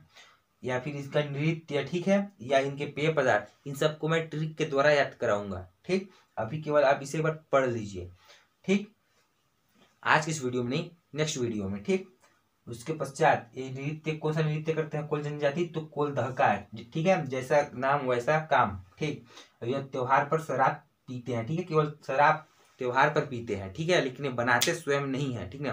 या फिर इसका नृत्य, ठीक है, या इनके पेय पदार्थ, इन सबको मैं ट्रिक के द्वारा याद कराऊंगा, ठीक। अभी केवल आप इसे एक बार पढ़ लीजिए, ठीक, आज की इस वीडियो में नहीं, नेक्स्ट वीडियो में, ठीक। उसके पश्चात ये नृत्य, कौन सा नृत्य करते हैं कोल जनजाति, तो कोल दहका, ठीक है, जैसा नाम वैसा काम, ठीक। यह त्योहार पर शराब पीते हैं, ठीक है, केवल शराब त्योहार पर पीते हैं, ठीक है, लेकिन ये बनाते स्वयं नहीं है, ठीक ना।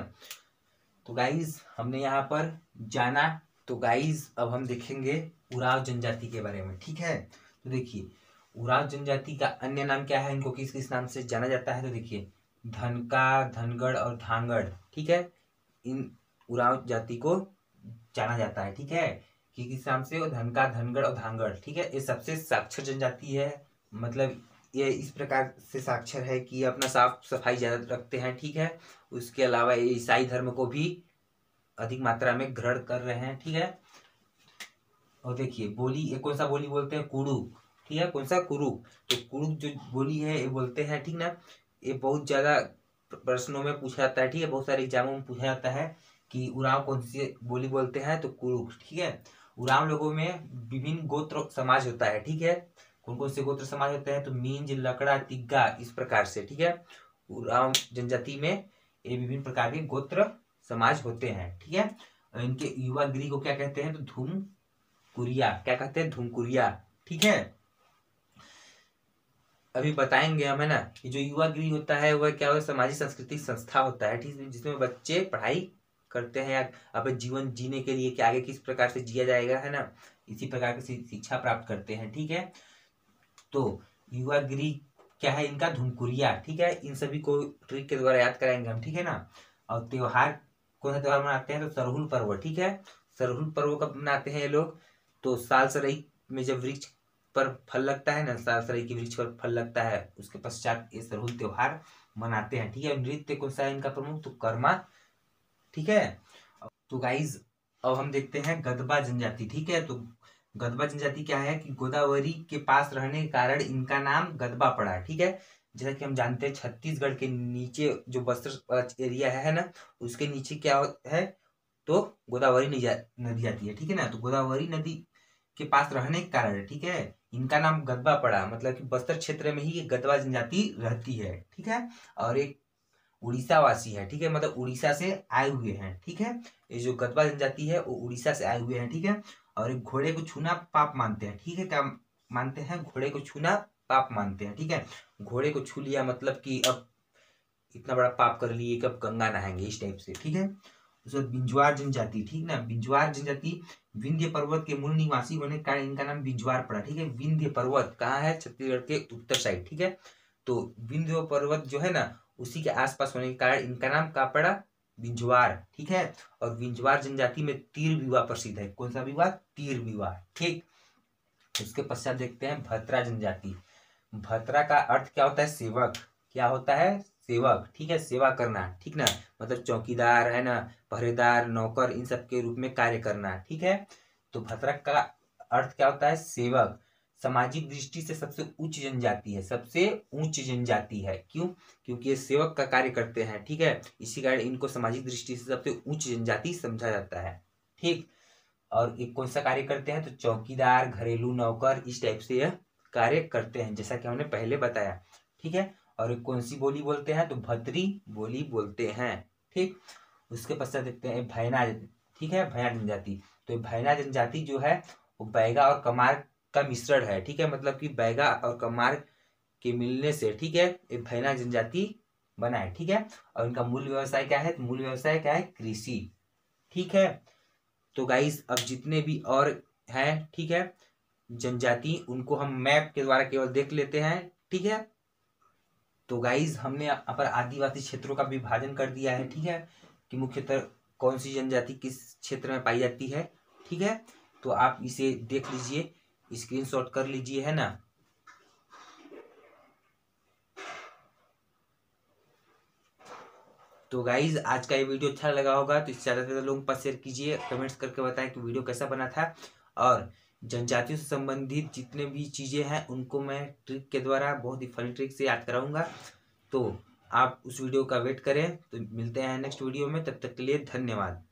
तो गाइज हमने यहाँ पर जाना, तो गाइज अब हम देखेंगे उराव जनजाति के बारे में, ठीक है। तो देखिए उराव जनजाति का अन्य नाम क्या है, इनको किस किस नाम से जाना जाता है, तो देखिए धनका, धनगढ़ और धांगड़, ठीक है, इन उराव जाति को जाना जाता है, ठीक है, कि किस नाम से, धनका, धनगढ़ और धांगड़, ठीक है। ये सबसे साक्षर जनजाति है, मतलब ये इस प्रकार से साक्षर है कि अपना साफ सफाई ज्यादा रखते हैं, ठीक है। उसके अलावा ये ईसाई धर्म को भी अधिक मात्रा में ग्रहण कर रहे हैं, ठीक है। और देखिए बोली, ये कौन सा बोली बोलते हैं, कुड़ुक, ठीक है, कौन सा, कुड़ुक। तो कुड़ुक जो बोली है ये बोलते हैं, ठीक ना। ये बहुत ज्यादा प्रश्नों में पूछा जाता है, ठीक है, बहुत सारे एग्जामों में पूछा जाता है कि उराव कौन सी बोली बोलते हैं, तो कुड़ुक, ठीक है। उराव लोगों में विभिन्न गोत्र समाज होता है, ठीक है। कौन कौन से गोत्र समाज होते हैं, तो मींज, लकड़ा, तिग्गा, इस प्रकार से, ठीक है। उराव जनजाति में ये विभिन्न प्रकार के गोत्र समाज होते हैं, ठीक है। और इनके युवा गृह को क्या कहते हैं, तो धूम कुरिया, क्या कहते हैं, धूमकुरिया, ठीक है। अभी बताएंगे हम, है ना। ये जो युवा गृह होता है वह क्या होता है, सामाजिक सांस्कृतिक संस्था होता है, ठीक है, जिसमें बच्चे पढ़ाई करते हैं या अपने जीवन जीने के लिए कि आगे किस प्रकार से जिया जाएगा, है ना, इसी प्रकार की शिक्षा प्राप्त करते हैं, ठीक है। तो युवा गृह क्या है, इनका धुमकुरिया, ठीक है। इन सभी को ट्रिक के द्वारा याद कराएंगे हम, ठीक है ना। और त्योहार, कौन सा त्योहार मनाते हैं, तो सरहुल पर्व, ठीक है। सरहुल पर्व कब मनाते हैं ये लोग, तो साल सरई में जब वृक्ष पर फल लगता है ना, साल सरई के वृक्ष पर फल लगता है, उसके पश्चात ये सरहुल त्योहार मनाते हैं, ठीक है। नृत्य कौन सा है इनका प्रमुख, तो कर्मा, ठीक है। तो गाइज अब हम देखते हैं गदबा जनजाति, ठीक है। तो गदबा जनजाति क्या है कि गोदावरी के पास रहने के कारण इनका नाम गदबा पड़ा है, ठीक है। जैसा कि हम जानते हैं छत्तीसगढ़ के नीचे जो बस्तर एरिया है ना, उसके नीचे क्या है, तो गोदावरी नदी आती है, ठीक है ना। तो गोदावरी नदी के पास रहने के कारण, ठीक है, इनका नाम गदबा पड़ा, मतलब कि बस्तर क्षेत्र में ही ये गदबा जनजाति रहती है, ठीक है। और एक उड़ीसा वासी है, ठीक है, मतलब उड़ीसा से आए हुए हैं, ठीक है। ये जो गदबा जनजाति है वो उड़ीसा से आए हुए हैं, ठीक है। और एक घोड़े को छूना पाप मानते हैं, ठीक है, क्या मानते हैं, घोड़े को छूना पाप मानते हैं, ठीक है। घोड़े को छू लिया मतलब कि अब इतना बड़ा पाप कर लिए कि अब गंगा नहाएंगे, इस टाइप से, ठीक है। उसके बाद बिंजवार जनजाति, ठीक ना, बिंजवार जनजाति विंध्य पर्वत के मूल निवासी होने के कारण इनका नाम बिंजवार पड़ा, ठीक है। विंध्य पर्वत कहाँ है, छत्तीसगढ़ के उत्तर साइड, ठीक है। तो विंध्य पर्वत जो है ना उसी के आसपास होने के कारण इनका नाम क्या पड़ा, बिंजवार, ठीक है। और बिंजवार जनजाति में तीर विवाह प्रसिद्ध है, कौन सा विवाह, तीर विवाह, ठीक। उसके पश्चात देखते हैं भतरा जनजाति। भतरा का अर्थ क्या होता है, सेवक, क्या होता है, सेवक, ठीक है, सेवा करना, ठीक ना, मतलब चौकीदार, है ना, पहरेदार, नौकर, इन सब के रूप में कार्य करना, ठीक है। तो भतरा का अर्थ क्या होता है, सेवक। सामाजिक दृष्टि से सबसे उच्च जनजाति है, सबसे उच्च जनजाति है, क्यों, क्योंकि ये सेवक का कार्य करते हैं, ठीक है, इसी कारण इनको सामाजिक दृष्टि से सबसे उच्च जनजाति समझा जाता है, ठीक। और ये कौन सा कार्य करते हैं, तो चौकीदार, घरेलू नौकर, इस टाइप से यह कार्य करते हैं, जैसा कि हमने पहले बताया, ठीक है। और कौन सी बोली बोलते हैं, तो भतरी बोली बोलते हैं, ठीक। उसके पश्चात देखते हैं भैना, ठीक है, भैना जनजाति। तो भैना जनजाति जो है वो बैगा और कमार का मिश्रण है, ठीक है, मतलब कि बैगा और कमार के मिलने से, ठीक है, ये भैना जनजाति बना है, ठीक है। और इनका मूल व्यवसाय क्या है, तो मूल व्यवसाय क्या है, कृषि, ठीक है। तो गाइस अब जितने भी और हैं, ठीक है, जनजाति, उनको हम मैप के द्वारा केवल देख लेते हैं, ठीक है। तो गाइस हमने यहाँ पर आदिवासी क्षेत्रों का विभाजन कर दिया है, ठीक है, कि मुख्यतः कौन सी जनजाति किस क्षेत्र में पाई जाती है, ठीक है। तो आप इसे देख लीजिए, स्क्रीनशॉट कर लीजिए, है ना। तो गाइज आज का ये वीडियो अच्छा लगा होगा तो इसे ज़्यादा से ज़्यादा लोगों के पास शेयर कीजिए, कमेंट्स करके बताएं कि वीडियो कैसा बना था। और जनजातियों से संबंधित जितने भी चीज़ें हैं उनको मैं ट्रिक के द्वारा बहुत ही फनी ट्रिक से याद कराऊंगा। तो आप उस वीडियो का वेट करें। तो मिलते हैं नेक्स्ट वीडियो में, तब तक के लिए धन्यवाद।